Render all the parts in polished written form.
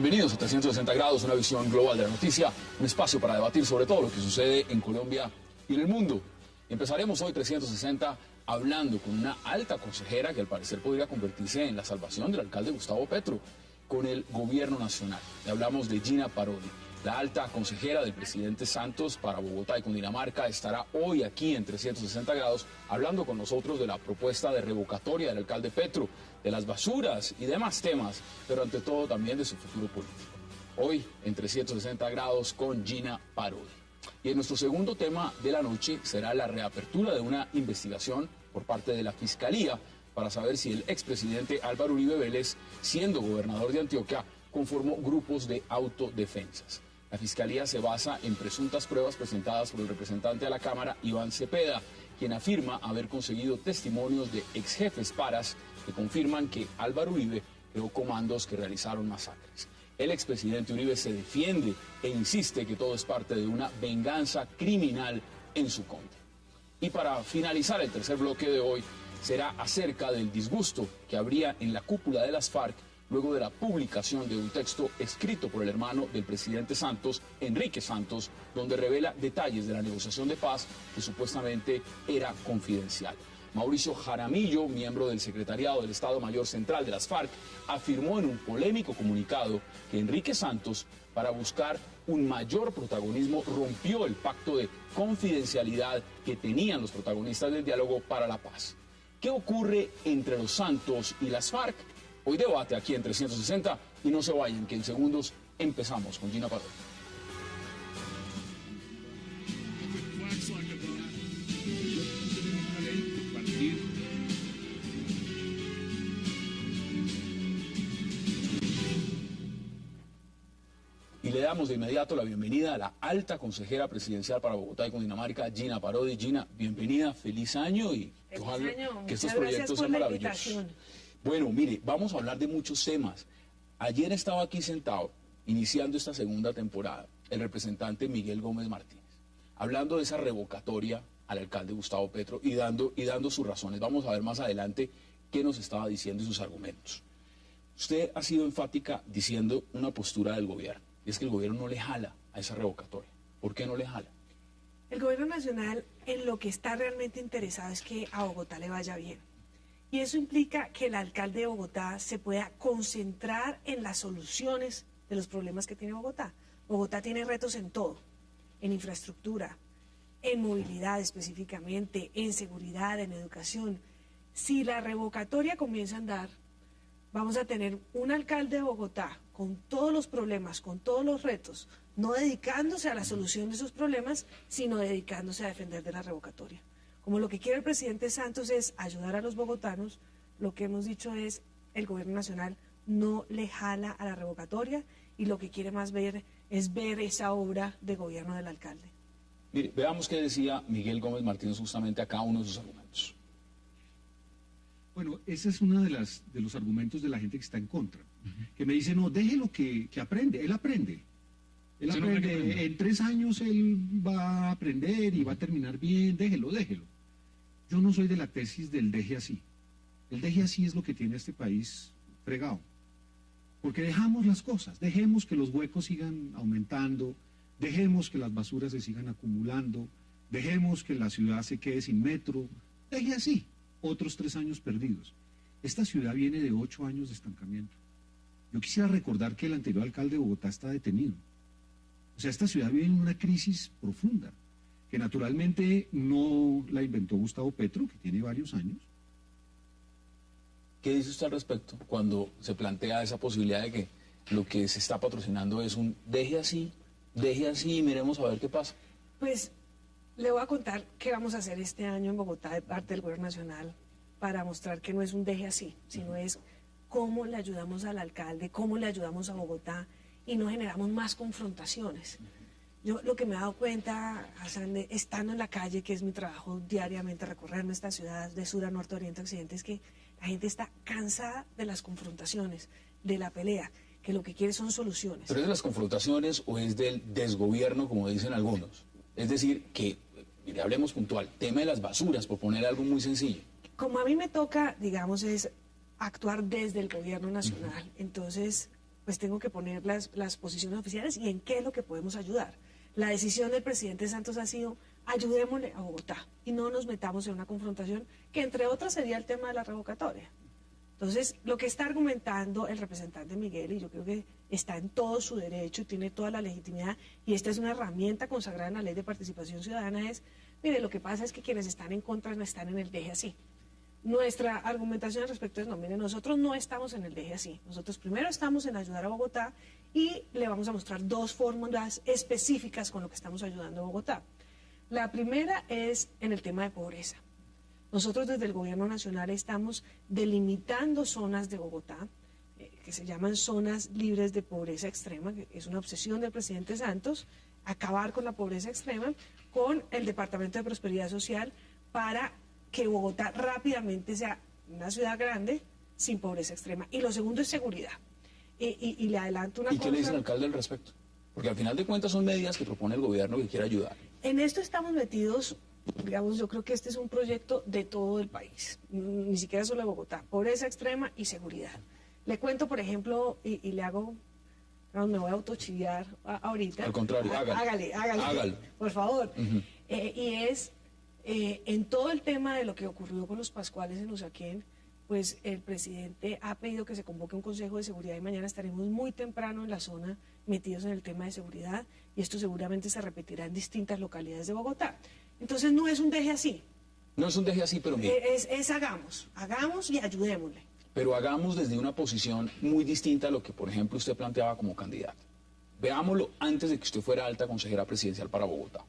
Bienvenidos a 360 grados, una visión global de la noticia, un espacio para debatir sobre todo lo que sucede en Colombia y en el mundo. Empezaremos hoy 360 hablando con una alta consejera que al parecer podría convertirse en la salvación del alcalde Gustavo Petro con el gobierno nacional. Le hablamos de Gina Parodi. La alta consejera del presidente Santos para Bogotá y Cundinamarca estará hoy aquí en 360 grados hablando con nosotros de la propuesta de revocatoria del alcalde Petro, de las basuras y demás temas, pero ante todo también de su futuro político. Hoy en 360 grados con Gina Parodi. Y en nuestro segundo tema de la noche será la reapertura de una investigación por parte de la Fiscalía para saber si el expresidente Álvaro Uribe Vélez, siendo gobernador de Antioquia, conformó grupos de autodefensas. La Fiscalía se basa en presuntas pruebas presentadas por el representante de la Cámara, Iván Cepeda, quien afirma haber conseguido testimonios de exjefes paras que confirman que Álvaro Uribe creó comandos que realizaron masacres. El expresidente Uribe se defiende e insiste que todo es parte de una venganza criminal en su contra. Y para finalizar el tercer bloque de hoy, será acerca del disgusto que habría en la cúpula de las FARC luego de la publicación de un texto escrito por el hermano del presidente Santos, Enrique Santos, donde revela detalles de la negociación de paz que supuestamente era confidencial. Mauricio Jaramillo, miembro del secretariado del Estado Mayor Central de las FARC, afirmó en un polémico comunicado que Enrique Santos, para buscar un mayor protagonismo, rompió el pacto de confidencialidad que tenían los protagonistas del diálogo para la paz. ¿Qué ocurre entre los Santos y las FARC? Hoy debate aquí en 360 y no se vayan, que en segundos empezamos con Gina Parodi. Y le damos de inmediato la bienvenida a la alta consejera presidencial para Bogotá y Cundinamarca, Gina Parodi. Gina, bienvenida, feliz año y ojalá que estos proyectos sean maravillosos. Bueno, mire, vamos a hablar de muchos temas. Ayer estaba aquí sentado, iniciando esta segunda temporada, el representante Miguel Gómez Martínez, hablando de esa revocatoria al alcalde Gustavo Petro y dando sus razones. Vamos a ver más adelante qué nos estaba diciendo y sus argumentos. Usted ha sido enfática diciendo una postura del gobierno, y es que el gobierno no le jala a esa revocatoria. ¿Por qué no le jala? El gobierno nacional en lo que está realmente interesado es que a Bogotá le vaya bien. Y eso implica que el alcalde de Bogotá se pueda concentrar en las soluciones de los problemas que tiene Bogotá. Bogotá tiene retos en todo, en infraestructura, en movilidad específicamente, en seguridad, en educación. Si la revocatoria comienza a andar, vamos a tener un alcalde de Bogotá con todos los problemas, con todos los retos, no dedicándose a la solución de esos problemas, sino dedicándose a defender de la revocatoria. Como lo que quiere el presidente Santos es ayudar a los bogotanos, lo que hemos dicho es el gobierno nacional no le jala a la revocatoria y lo que quiere más ver es ver esa obra de gobierno del alcalde. Mire, veamos qué decía Miguel Gómez Martínez justamente acá, uno de sus argumentos. Bueno, ese es uno de los argumentos de la gente que está en contra, que me dice, no, déjelo que aprende, él aprende. Él aprende, en 3 años él va a aprender y va a terminar bien, déjelo. Yo no soy de la tesis del deje así. El deje así es lo que tiene este país fregado. Porque dejamos las cosas, dejemos que los huecos sigan aumentando, dejemos que las basuras se sigan acumulando, dejemos que la ciudad se quede sin metro, deje así, otros 3 años perdidos. Esta ciudad viene de 8 años de estancamiento. Yo quisiera recordar que el anterior alcalde de Bogotá está detenido. O sea, esta ciudad vive en una crisis profunda, que naturalmente no la inventó Gustavo Petro, que tiene varios años. ¿Qué dice usted al respecto cuando se plantea esa posibilidad de que lo que se está patrocinando es un deje así y miremos a ver qué pasa? Pues le voy a contar qué vamos a hacer este año en Bogotá de parte del gobierno nacional para mostrar que no es un deje así, sino es cómo le ayudamos al alcalde, cómo le ayudamos a Bogotá y no generamos más confrontaciones. Yo lo que me he dado cuenta, Hassan, estando en la calle, que es mi trabajo diariamente, recorrer nuestra ciudad de sur a norte, oriente, occidente, es que la gente está cansada de las confrontaciones, de la pelea, que lo que quiere son soluciones. ¿Pero es de las confrontaciones o es del desgobierno, como dicen algunos? Es decir, que, mire, hablemos puntual, tema de las basuras, por poner algo muy sencillo. Como a mí me toca, digamos, es actuar desde el gobierno nacional, entonces pues tengo que poner las posiciones oficiales y en qué es lo que podemos ayudar. La decisión del presidente Santos ha sido, ayudémosle a Bogotá y no nos metamos en una confrontación que entre otras sería el tema de la revocatoria. Entonces, lo que está argumentando el representante Miguel, y yo creo que está en todo su derecho, tiene toda la legitimidad, y esta es una herramienta consagrada en la Ley de Participación Ciudadana, es, mire, lo que pasa es que quienes están en contra no están en el deje así. Nuestra argumentación al respecto es, no, mire, nosotros no estamos en el deje así. Nosotros primero estamos en ayudar a Bogotá y le vamos a mostrar dos fórmulas específicas con lo que estamos ayudando a Bogotá. La primera es en el tema de pobreza. Nosotros desde el Gobierno Nacional estamos delimitando zonas de Bogotá que se llaman zonas libres de pobreza extrema, que es una obsesión del presidente Santos, acabar con la pobreza extrema con el Departamento de Prosperidad Social para que Bogotá rápidamente sea una ciudad grande sin pobreza extrema. Y lo segundo es seguridad. Y le adelanto una cosa. ¿Y qué le dice el alcalde al respecto? Porque al final de cuentas son medidas que propone el gobierno que quiere ayudar. En esto estamos metidos. Digamos, yo creo que este es un proyecto de todo el país, ni siquiera solo de Bogotá, pobreza extrema y seguridad. Le cuento, por ejemplo, y le hago, no, me voy a autochillar ahorita. Al contrario, hágale. Hágale, por favor. Y es, en todo el tema de lo que ocurrió con los Pascuales en Usaquén, pues el presidente ha pedido que se convoque un consejo de seguridad y mañana estaremos muy temprano en la zona metidos en el tema de seguridad y esto seguramente se repetirá en distintas localidades de Bogotá. Entonces no es un deje así. No es un deje así, pero mire. Es hagamos y ayudémosle. Pero hagamos desde una posición muy distinta a lo que, por ejemplo, usted planteaba como candidato. Veámoslo antes de que usted fuera alta consejera presidencial para Bogotá.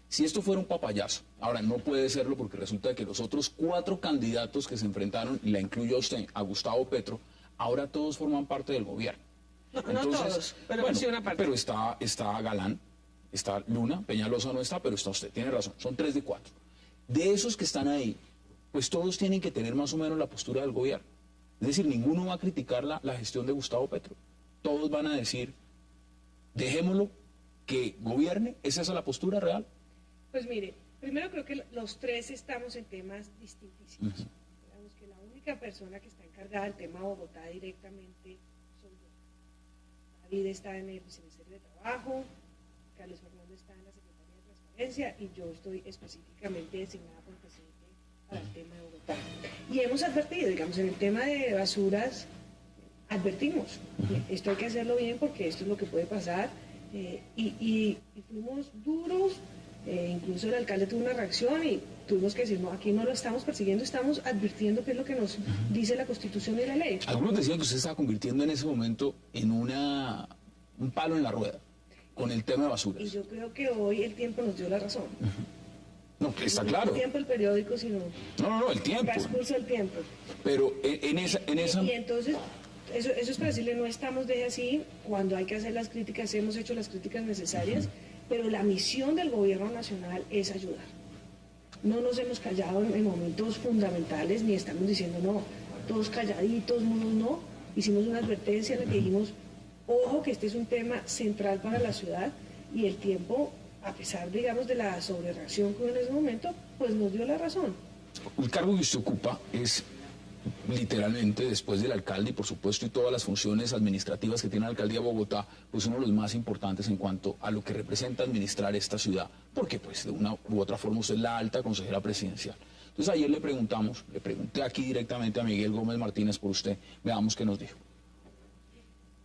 Si esto fuera un papayazo, ahora no puede serlo porque resulta que los otros 4 candidatos que se enfrentaron, y la incluyo a usted, a Gustavo Petro, ahora todos forman parte del gobierno. No, entonces, no todos, pero bueno, sí una parte. Pero está Galán, está Luna, Peñalosa no está, pero está usted, tiene razón, son 3 de 4. De esos que están ahí, pues todos tienen que tener más o menos la postura del gobierno. Es decir, ninguno va a criticar la gestión de Gustavo Petro. Todos van a decir, dejémoslo que gobierne, ¿es esa la postura real? Pues mire, primero creo que los 3 estamos en temas distintísimos. Digamos que la única persona que está encargada del tema Bogotá directamente soy yo. David está en el Ministerio de Trabajo, Carlos Fernando está en la Secretaría de Transparencia y yo estoy específicamente designada por el presidente para el tema de Bogotá. Y hemos advertido, digamos, en el tema de basuras, advertimos, esto hay que hacerlo bien porque esto es lo que puede pasar y fuimos duros, incluso el alcalde tuvo una reacción y tuvimos que decir, no, aquí no lo estamos persiguiendo, estamos advirtiendo qué es lo que nos dice la Constitución y la ley. Algunos decían que usted estaba convirtiendo en ese momento en un palo en la rueda con el tema de basuras. Y yo creo que hoy el tiempo nos dio la razón. No, está claro. No el tiempo, el periódico, sino... No, el tiempo. El transcurso del tiempo. Pero en esa... Y entonces, eso es para decirle, no estamos de así, cuando hay que hacer las críticas, hemos hecho las críticas necesarias, pero la misión del gobierno nacional es ayudar. No nos hemos callado en momentos fundamentales, ni estamos diciendo, no, todos calladitos, no. Hicimos una advertencia en la que dijimos, ojo que este es un tema central para la ciudad y el tiempo, a pesar, digamos, de la sobrereacción que hubo en ese momento, pues nos dio la razón. El cargo que usted ocupa es literalmente, después del alcalde y por supuesto y todas las funciones administrativas que tiene la alcaldía de Bogotá, pues uno de los más importantes en cuanto a lo que representa administrar esta ciudad, porque pues de una u otra forma usted es la alta consejera presidencial. Entonces ayer le pregunté aquí directamente a Miguel Gómez Martínez por usted, veamos qué nos dijo.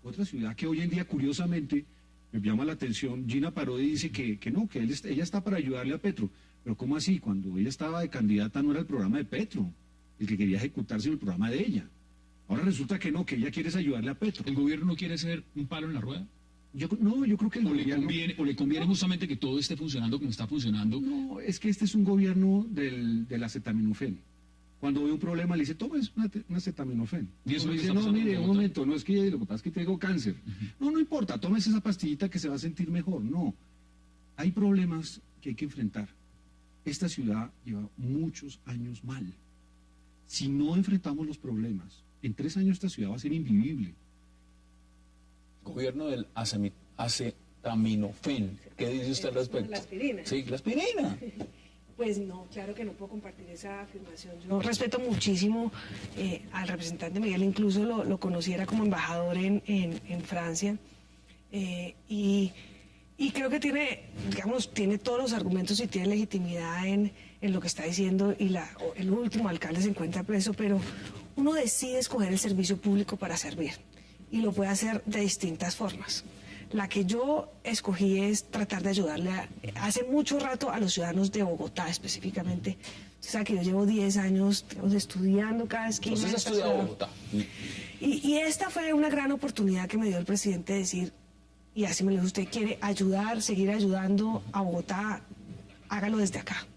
Otra ciudad que hoy en día, curiosamente, me llama la atención, Gina Parodi dice que no, que ella está para ayudarle a Petro. Pero ¿cómo así? Cuando ella estaba de candidata no era el programa de Petro el que quería ejecutarse el programa de ella. Ahora resulta que no, que ella quiere ayudarle a Petro. ¿El gobierno no quiere ser un palo en la rueda? Yo creo que el gobierno... le conviene justamente que todo esté funcionando como está funcionando. No, es que este es un gobierno del acetaminofén. Cuando ve un problema le dice, toma un acetaminofén. Y eso le dice, no, mire, un momento, no es que lo que pasa es que tengo cáncer. No importa, tómese esa pastillita que se va a sentir mejor. No, hay problemas que hay que enfrentar. Esta ciudad lleva muchos años mal. Si no enfrentamos los problemas, en 3 años esta ciudad va a ser invivible. Gobierno del acetaminofén. ¿Qué dice usted al respecto? La aspirina. Sí, la aspirina. Pues no, claro que no puedo compartir esa afirmación. Yo respeto muchísimo al representante Miguel, incluso lo conociera como embajador en Francia. Y creo que tiene todos los argumentos y tiene legitimidad en lo que está diciendo, y el último alcalde se encuentra preso, pero uno decide escoger el servicio público para servir y lo puede hacer de distintas formas. La que yo escogí es tratar de ayudarle hace mucho rato a los ciudadanos de Bogotá específicamente. Usted sabe que yo llevo 10 años estudiando cada esquina. Usted ha estudiado Bogotá. Y esta fue una gran oportunidad que me dio el presidente de decir, y así me lo dijo: usted quiere ayudar, seguir ayudando a Bogotá, hágalo desde acá.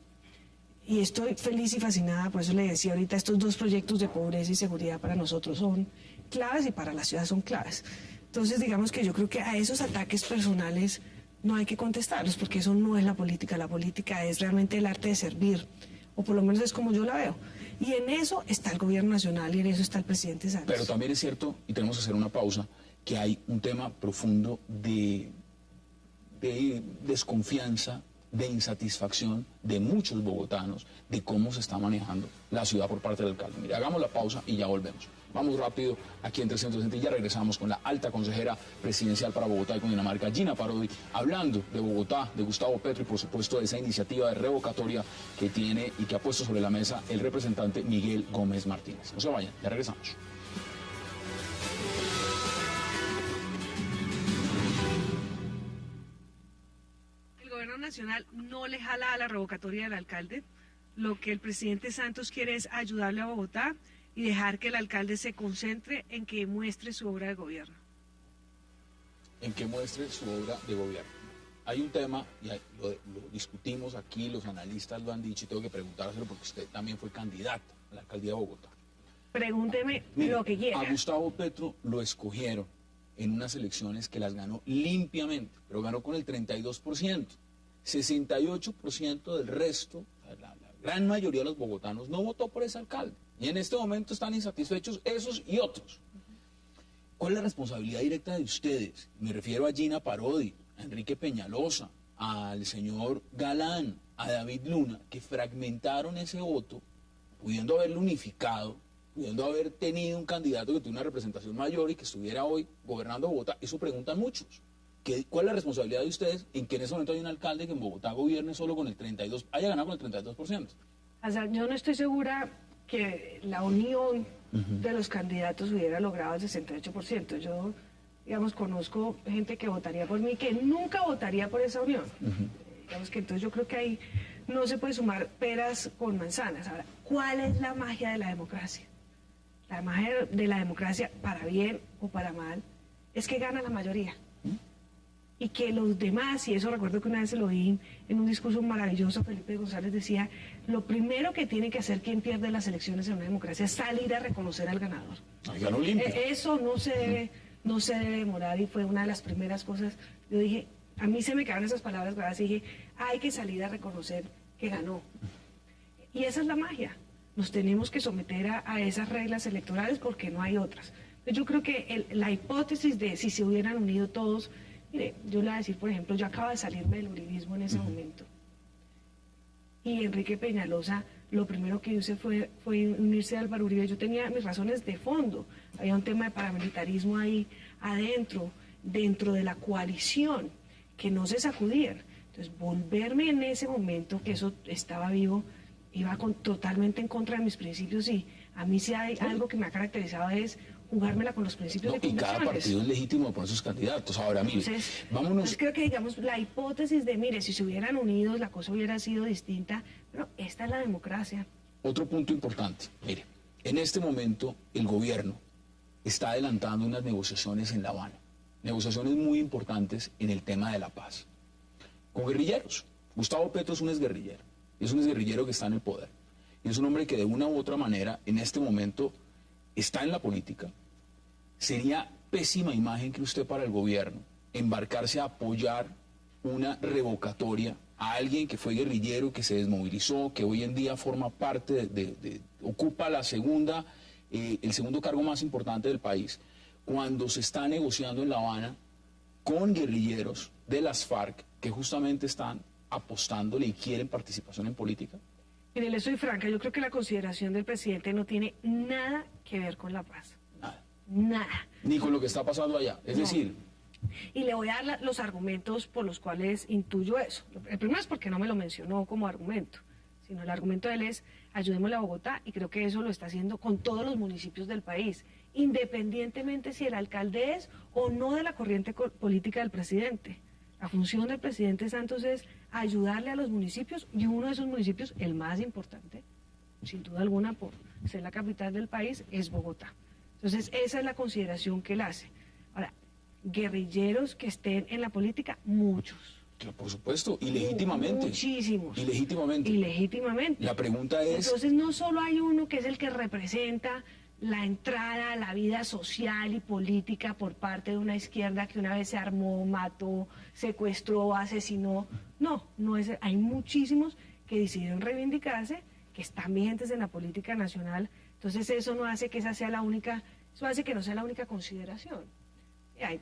Y estoy feliz y fascinada, por eso le decía ahorita, estos 2 proyectos de pobreza y seguridad para nosotros son claves y para la ciudad son claves. Entonces, digamos que yo creo que a esos ataques personales no hay que contestarlos, porque eso no es la política es realmente el arte de servir, o por lo menos es como yo la veo. Y en eso está el gobierno nacional y en eso está el presidente Santos. Pero también es cierto, y tenemos que hacer una pausa, que hay un tema profundo de desconfianza, de insatisfacción de muchos bogotanos de cómo se está manejando la ciudad por parte del alcalde. Mire, hagamos la pausa y ya volvemos. Vamos rápido aquí en 360 y ya regresamos con la alta consejera presidencial para Bogotá y Cundinamarca, Gina Parodi, hablando de Bogotá, de Gustavo Petro y por supuesto de esa iniciativa de revocatoria que tiene y que ha puesto sobre la mesa el representante Miguel Gómez Martínez. No se vayan, ya regresamos. El gobierno nacional no le jala a la revocatoria del alcalde. Lo que el presidente Santos quiere es ayudarle a Bogotá y dejar que el alcalde se concentre en que muestre su obra de gobierno. En que muestre su obra de gobierno. Hay un tema, y lo discutimos aquí, los analistas lo han dicho, y tengo que preguntárselo porque usted también fue candidato a la alcaldía de Bogotá. Pregúnteme Mire, lo que quiera. A Gustavo Petro lo escogieron en unas elecciones que las ganó limpiamente, pero ganó con el 32%. 68% del resto, la gran mayoría de los bogotanos, no votó por ese alcalde. Y en este momento están insatisfechos esos y otros. ¿Cuál es la responsabilidad directa de ustedes? Me refiero a Gina Parodi, a Enrique Peñalosa, al señor Galán, a David Luna, que fragmentaron ese voto, pudiendo haberlo unificado, pudiendo haber tenido un candidato que tuviera una representación mayor y que estuviera hoy gobernando Bogotá. Eso preguntan muchos. ¿Cuál es la responsabilidad de ustedes en que en ese momento hay un alcalde que en Bogotá gobierne solo con el 32%, haya ganado con el 32%? O sea, yo no estoy segura que la unión de los candidatos hubiera logrado el 68%. Yo, digamos, conozco gente que votaría por mí, que nunca votaría por esa unión. Digamos que entonces yo creo que ahí no se puede sumar peras con manzanas. Ahora, ¿cuál es la magia de la democracia? La magia de la democracia, para bien o para mal, es que gana la mayoría. Y que los demás, y eso recuerdo que una vez se lo oí en un discurso maravilloso, Felipe González decía, lo primero que tiene que hacer quien pierde las elecciones en una democracia es salir a reconocer al ganador. Ganó limpio. Eso no se debe demorar, y fue una de las primeras cosas. Yo dije, a mí se me quedaron esas palabras grabadas y dije, hay que salir a reconocer que ganó. Y esa es la magia. Nos tenemos que someter a esas reglas electorales porque no hay otras. Yo creo que la hipótesis de si se hubieran unido todos... Mire, yo le voy a decir, por ejemplo, yo acabo de salirme del uribismo en ese momento. Y Enrique Peñalosa, lo primero que hice fue unirse al Álvaro Uribe. Yo tenía mis razones de fondo. Había un tema de paramilitarismo ahí adentro, dentro de la coalición, que no se sacudían. Entonces, volverme en ese momento, que eso estaba vivo, iba totalmente en contra de mis principios, y a mí si hay algo que me ha caracterizado es jugármela con los principios de convicciones. Y cada partido es legítimo de poner sus candidatos. Ahora, mire, vámonos... Entonces creo que, digamos, la hipótesis de, mire, si se hubieran unido, la cosa hubiera sido distinta, pero esta es la democracia. Otro punto importante, mire, en este momento el gobierno está adelantando unas negociaciones en La Habana, negociaciones muy importantes en el tema de la paz, con guerrilleros. Gustavo Petro es un exguerrillero, es un exguerrillero que está en el poder, y es un hombre que de una u otra manera en este momento está en la política. Sería pésima imagen que usted para el gobierno embarcarse a apoyar una revocatoria a alguien que fue guerrillero, que se desmovilizó, que hoy en día forma parte ocupa el segundo cargo más importante del país, cuando se está negociando en La Habana con guerrilleros de las FARC que justamente están apostándole y quieren participación en política? Mire, le soy franca, yo creo que la consideración del presidente no tiene nada que ver con la paz. Nada. Nada. Ni con lo que está pasando allá. Es No. decir, Y le voy a dar los argumentos por los cuales intuyo eso. El primero es porque no me lo mencionó como argumento, sino el argumento de él es ayudémosle a Bogotá, y creo que eso lo está haciendo con todos los municipios del país, independientemente si el alcalde es o no de la corriente política del presidente. La función del presidente Santos es ayudarle a los municipios, y uno de esos municipios, el más importante, sin duda alguna por ser la capital del país, es Bogotá. Entonces esa es la consideración que él hace. Ahora, guerrilleros que estén en la política, muchos. claro, por supuesto, y legítimamente. Muchísimos. Y legítimamente. Y legítimamente. La pregunta es... Entonces no solo hay uno que es el que representa la entrada a la vida social y política por parte de una izquierda que una vez se armó, mató, secuestró, asesinó. No, no es, hay muchísimos que decidieron reivindicarse, que están vigentes en la política nacional. Entonces eso no hace que esa sea la única, eso hace que no sea la única consideración. Hay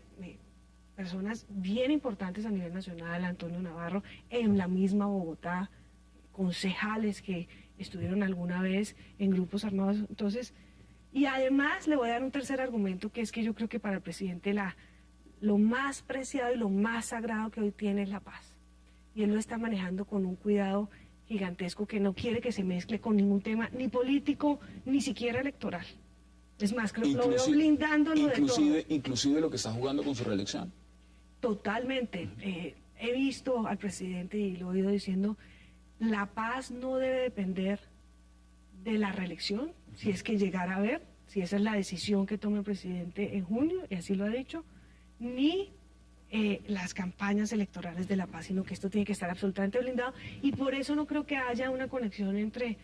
personas bien importantes a nivel nacional, Antonio Navarro, en la misma Bogotá, concejales que estuvieron alguna vez en grupos armados. Entonces, y además le voy a dar un tercer argumento, que es que yo creo que para el presidente lo más preciado y lo más sagrado que hoy tiene es la paz. Y él lo está manejando con un cuidado gigantesco que no quiere que se mezcle con ningún tema, ni político, ni siquiera electoral. Es más, creo que lo veo blindándolo de todo. Inclusive lo que está jugando con su reelección. Totalmente. He visto al presidente y lo he oído diciendo, la paz no debe depender de la reelección, si es que llegara a haber, si esa es la decisión que tome el presidente en junio, y así lo ha dicho, ni las campañas electorales de la paz, sino que esto tiene que estar absolutamente blindado, y por eso no creo que haya una conexión entre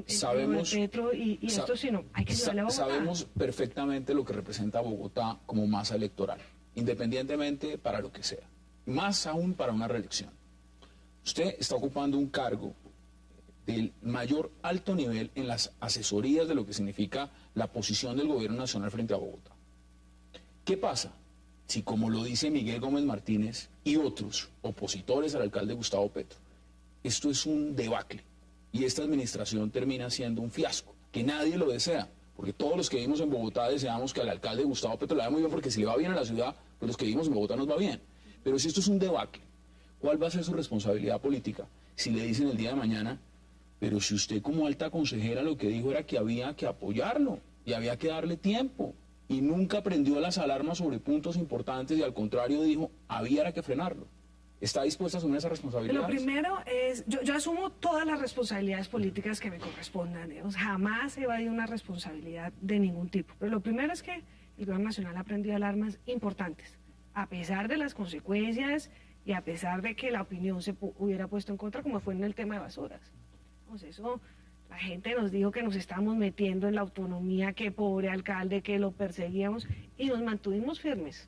Sabemos, Petro y esto, sino hay que ayudarle a Bogotá. Sabemos perfectamente lo que representa Bogotá como masa electoral, independientemente para lo que sea, más aún para una reelección. Usted está ocupando un cargo del mayor alto nivel en las asesorías de lo que significa la posición del gobierno nacional frente a Bogotá. ¿Qué pasa si, como lo dice Miguel Gómez Martínez y otros opositores al alcalde Gustavo Petro, esto es un debacle y esta administración termina siendo un fiasco, que nadie lo desea? Porque todos los que vivimos en Bogotá deseamos que al alcalde Gustavo Petro le vaya muy bien, porque si le va bien a la ciudad, pues los que vivimos en Bogotá nos va bien. Pero si esto es un debacle, ¿cuál va a ser su responsabilidad política si le dicen el día de mañana, pero si usted como alta consejera lo que dijo era que había que apoyarlo y había que darle tiempo, y nunca prendió las alarmas sobre puntos importantes y al contrario dijo, había que frenarlo? ¿Está dispuesta a asumir esa responsabilidad? Lo primero es, yo asumo todas las responsabilidades políticas que me correspondan, digamos, jamás he evadido una responsabilidad de ningún tipo. Pero lo primero es que el gobierno nacional ha prendido alarmas importantes, a pesar de las consecuencias y a pesar de que la opinión se hubiera puesto en contra, como fue en el tema de basuras. Entonces eso, la gente nos dijo que nos estábamos metiendo en la autonomía, que pobre alcalde, que lo perseguíamos, y nos mantuvimos firmes.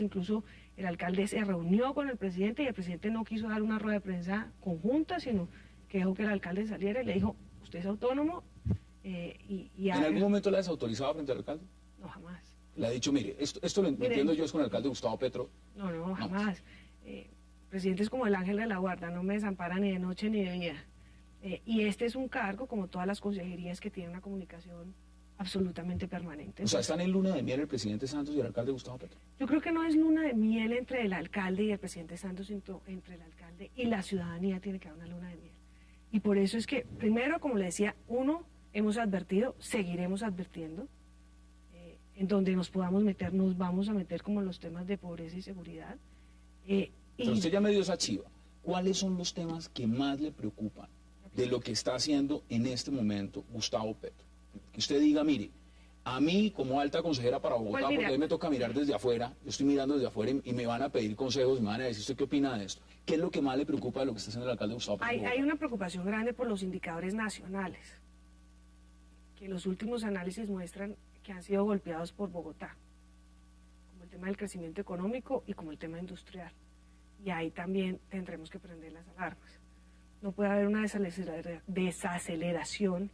Incluso el alcalde se reunió con el presidente y el presidente no quiso dar una rueda de prensa conjunta, sino que dejó que el alcalde saliera y le dijo, usted es autónomo y ¿En algún momento la ha desautorizado frente al alcalde? No, jamás. Le ha dicho, mire, esto lo entiendo yo, es con el alcalde Gustavo Petro. No, jamás. El presidente es como el ángel de la guarda, no me desampara ni de noche ni de día. Y este es un cargo, como todas las consejerías, que tienen una comunicación absolutamente permanente. O sea, ¿están en luna de miel el presidente Santos y el alcalde Gustavo Petro? Yo creo que no es luna de miel entre el alcalde y el presidente Santos, sino entre el alcalde y la ciudadanía tiene que haber una luna de miel. Y por eso es que, primero, como le decía, hemos advertido, seguiremos advirtiendo, en donde nos podamos meter, nos vamos a meter como en los temas de pobreza y seguridad. Pero usted ya me dio esa chiva. ¿Cuáles son los temas que más le preocupan de lo que está haciendo en este momento Gustavo Petro? Que usted diga, mire, a mí como alta consejera para Bogotá, porque a mí me toca mirar desde afuera, yo estoy mirando desde afuera y me van a pedir consejos, me van a decir, ¿usted qué opina de esto? ¿Qué es lo que más le preocupa de lo que está haciendo el alcalde Gustavo Petro? Hay una preocupación grande por los indicadores nacionales, que los últimos análisis muestran que han sido golpeados por Bogotá, como el tema del crecimiento económico y como el tema industrial. Y ahí también tendremos que prender las alarmas. No puede haber una desaceleración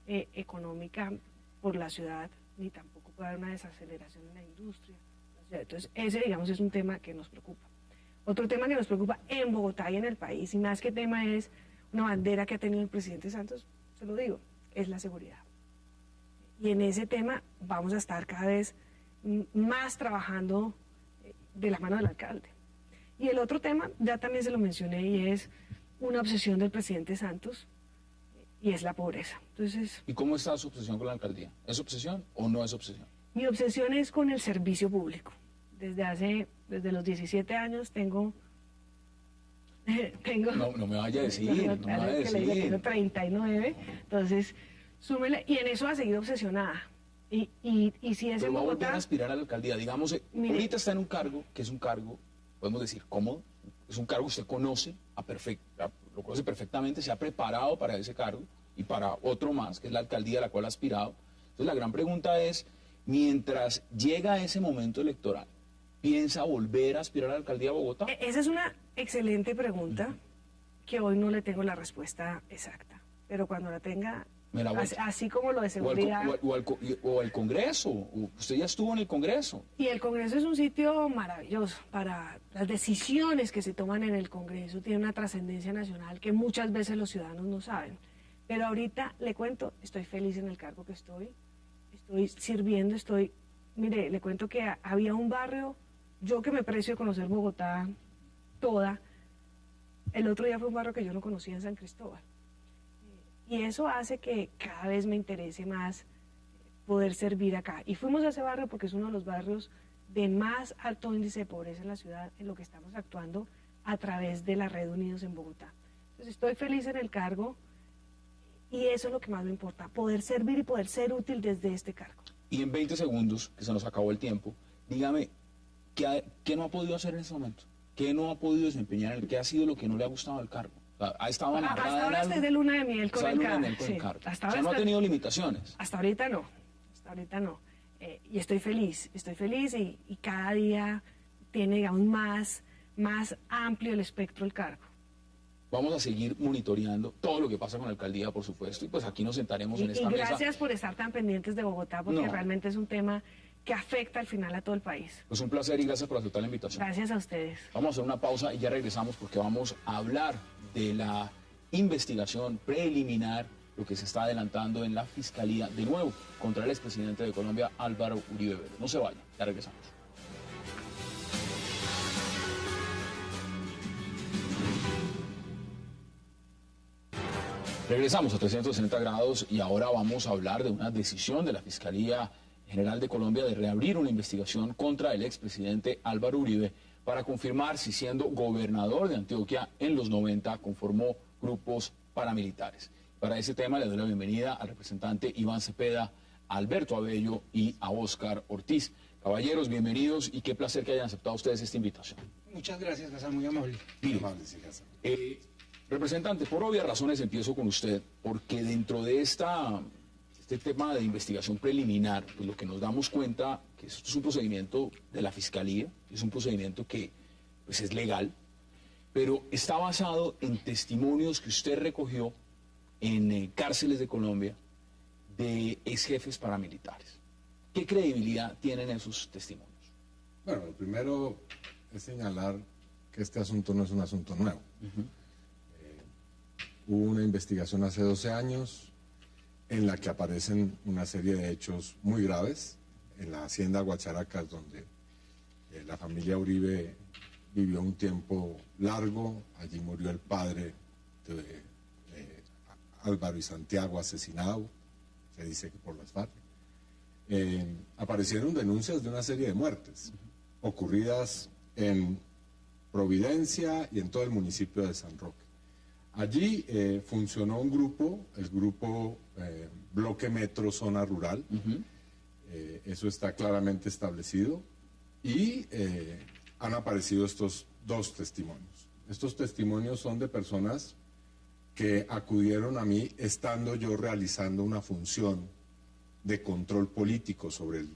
económica por la ciudad, ni tampoco puede haber una desaceleración en la industria. Entonces, ese, digamos, es un tema que nos preocupa. Otro tema que nos preocupa en Bogotá y en el país, y más que tema es una bandera que ha tenido el presidente Santos, se lo digo, es la seguridad. Y en ese tema vamos a estar cada vez más trabajando de la mano del alcalde. Y el otro tema, ya también se lo mencioné, y es una obsesión del presidente Santos, y es la pobreza. Entonces, ¿Y cómo está su obsesión con la alcaldía? ¿Es obsesión o no es obsesión? mi obsesión es con el servicio público. Desde los 17 años tengo No me vaya a decir, no me vaya a que le diga, tengo decir. 39, entonces, súmele, y en eso ha seguido obsesionada. Y si es Pero en va a volver a Bogotá, aspirar a la alcaldía. Digamos, Mire. ahorita está en un cargo, que es un cargo, podemos decir, cómodo. Es un cargo que usted conoce, lo conoce perfectamente, se ha preparado para ese cargo y para otro más, que es la alcaldía a la cual ha aspirado. Entonces, la gran pregunta es, mientras llega ese momento electoral, ¿piensa volver a aspirar a la alcaldía de Bogotá? esa es una excelente pregunta que hoy no le tengo la respuesta exacta, pero cuando la tenga, Me la voy. así como lo de O seguridad. al Congreso. Usted ya estuvo en el Congreso. Y el Congreso es un sitio maravilloso para las decisiones que se toman en el Congreso. Tiene una trascendencia nacional que muchas veces los ciudadanos no saben. Pero ahorita le cuento, estoy feliz en el cargo que estoy sirviendo, mire, le cuento que había un barrio, yo que me precio de conocer Bogotá toda, el otro día fue un barrio que yo no conocía en San Cristóbal. Y eso hace que cada vez me interese más poder servir acá. Y fuimos a ese barrio porque es uno de los barrios de más alto índice de pobreza en la ciudad, en lo que estamos actuando a través de la Red Unidos en Bogotá. Entonces estoy feliz en el cargo y eso es lo que más me importa, poder servir y poder ser útil desde este cargo. Y en 20 segundos, que se nos acabó el tiempo, dígame, ¿qué no ha podido hacer en este momento? ¿Qué no ha podido desempeñar? ¿Qué ha sido lo que no le ha gustado al cargo? O sea, ¿ha estado Hasta amarrada en ahora algo? estoy de luna de miel con Está de el luna de cargo. miel con el Sí, cargo. hasta O sea, ahora no ha está- tenido limitaciones. Hasta ahorita no. Y estoy feliz y cada día tiene, digamos, más amplio el espectro del cargo. Vamos a seguir monitoreando todo lo que pasa con la alcaldía, por supuesto, y pues aquí nos sentaremos en Y esta mesa. gracias por estar tan pendientes de Bogotá, porque No. realmente es un tema que afecta al final a todo el país. Pues un placer y gracias por aceptar la invitación. Gracias a ustedes. Vamos a hacer una pausa y ya regresamos porque vamos a hablar de la investigación preliminar, lo que se está adelantando en la Fiscalía, de nuevo, contra el expresidente de Colombia, Álvaro Uribe Vélez. No se vayan, ya regresamos. Regresamos a 360 grados y ahora vamos a hablar de una decisión de la Fiscalía General de Colombia de reabrir una investigación contra el expresidente Álvaro Uribe para confirmar si siendo gobernador de Antioquia en los 90 conformó grupos paramilitares. Para ese tema le doy la bienvenida al representante Iván Cepeda, a Alberto Abello y a Óscar Ortiz. Caballeros, bienvenidos y qué placer que hayan aceptado ustedes esta invitación. Muchas gracias, Gazán, muy amable. Mire, Amable, sí, Gazán. representante, por obvias razones empiezo con usted, porque dentro de este tema de investigación preliminar, pues lo que nos damos cuenta que esto es un procedimiento de la Fiscalía, es un procedimiento que pues, es legal, pero está basado en testimonios que usted recogió en cárceles de Colombia de ex jefes paramilitares. ¿Qué credibilidad tienen esos testimonios? Bueno, lo primero es señalar que este asunto no es un asunto nuevo. Hubo una investigación hace 12 años en la que aparecen una serie de hechos muy graves en la hacienda Guacharacas, donde la familia Uribe vivió un tiempo largo. Allí murió el padre de Álvaro y Santiago, asesinado, se dice que por las FARC. Aparecieron denuncias de una serie de muertes ocurridas en Providencia y en todo el municipio de San Roque. Allí funcionó un grupo, el grupo Bloque Metro Zona Rural. Eso está claramente establecido y han aparecido estos dos testimonios. Estos testimonios son de personas que acudieron a mí estando yo realizando una función de control político sobre el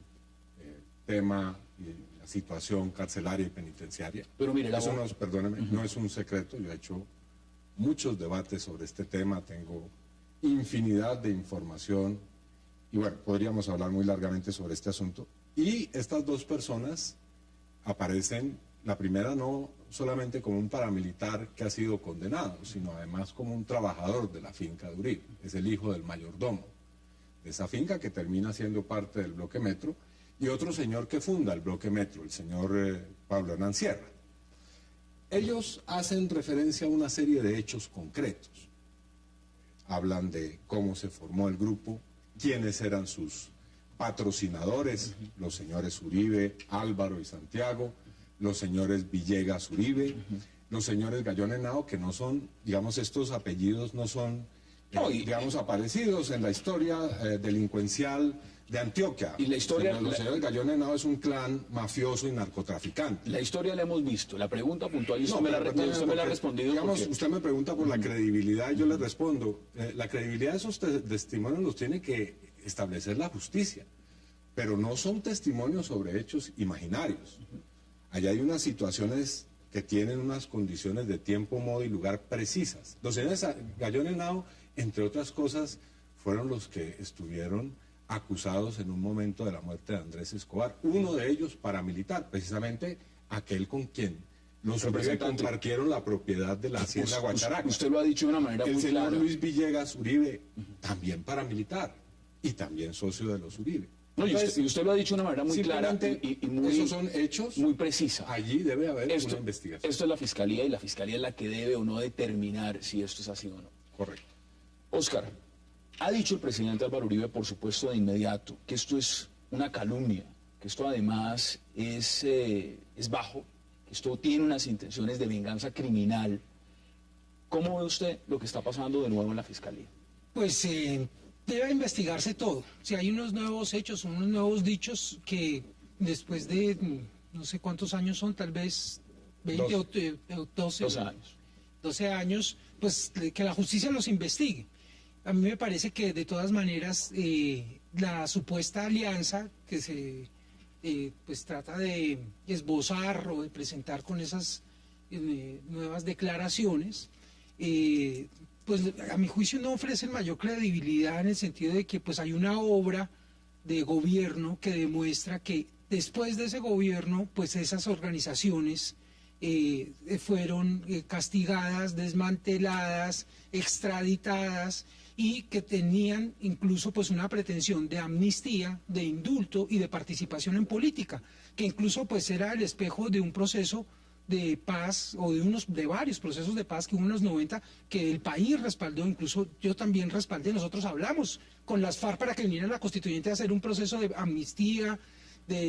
tema y la situación carcelaria y penitenciaria. Pero mire, eso no, perdóneme, no es un secreto. Yo he hecho muchos debates sobre este tema, tengo infinidad de información y bueno, podríamos hablar muy largamente sobre este asunto. Y estas dos personas aparecen La primera no solamente como un paramilitar que ha sido condenado, sino además como un trabajador de la finca de Uribe. Es el hijo del mayordomo de esa finca que termina siendo parte del bloque Metro, y otro señor que funda el bloque Metro, el señor Pablo Hernán Sierra. Ellos hacen referencia a una serie de hechos concretos. Hablan de cómo se formó el grupo, quiénes eran sus patrocinadores, los señores Uribe, Álvaro y Santiago, los señores Villegas Uribe, los señores Gallón Henao, que no son, digamos, estos apellidos no son, digamos, aparecidos en la historia delincuencial de Antioquia. Y la historia... Los señores Gallón Henao es un clan mafioso y narcotraficante. La historia la hemos visto. La pregunta puntual, y usted me la ha respondido. Digamos, usted me pregunta por la credibilidad y yo le respondo. La credibilidad de esos testimonios los tiene que establecer la justicia, pero no son testimonios sobre hechos imaginarios. Allá hay unas situaciones que tienen unas condiciones de tiempo, modo y lugar precisas. Los señores Gallón Henao, entre otras cosas, fueron los que estuvieron acusados en un momento de la muerte de Andrés Escobar. Uno de ellos paramilitar, precisamente aquel con quien los Uribe compartieron la propiedad de la hacienda Guacharaca. Usted lo ha dicho de una manera muy clara. El señor Luis Villegas Uribe, también paramilitar y también socio de los Uribe. No, y usted lo ha dicho de una manera muy clara y muy, esos son hechos muy precisa. Allí debe haber una investigación. Esto es la Fiscalía, y la Fiscalía es la que debe o no determinar si esto es así o no. Correcto. Óscar, ha dicho el presidente Álvaro Uribe, por supuesto, de inmediato, que esto es una calumnia, que esto además es bajo, que esto tiene unas intenciones de venganza criminal. ¿Cómo ve usted lo que está pasando de nuevo en la Fiscalía? Pues debe investigarse todo. Si hay unos nuevos hechos, unos nuevos dichos que después de no sé cuántos años son, tal vez 20 o 12 años. 12 años, pues que la justicia los investigue. A mí me parece que de todas maneras la supuesta alianza que se pues trata de esbozar o de presentar con esas nuevas declaraciones, pues a mi juicio no ofrecen mayor credibilidad, en el sentido de que pues hay una obra de gobierno que demuestra que después de ese gobierno pues esas organizaciones fueron castigadas, desmanteladas, extraditadas, y que tenían incluso pues una pretensión de amnistía, de indulto y de participación en política, que incluso pues era el espejo de un proceso de paz, o de varios procesos de paz que hubo en los 90, que el país respaldó. Incluso yo también respaldé. Nosotros hablamos con las FARC para que vinieran a la constituyente a hacer un proceso de amnistía, de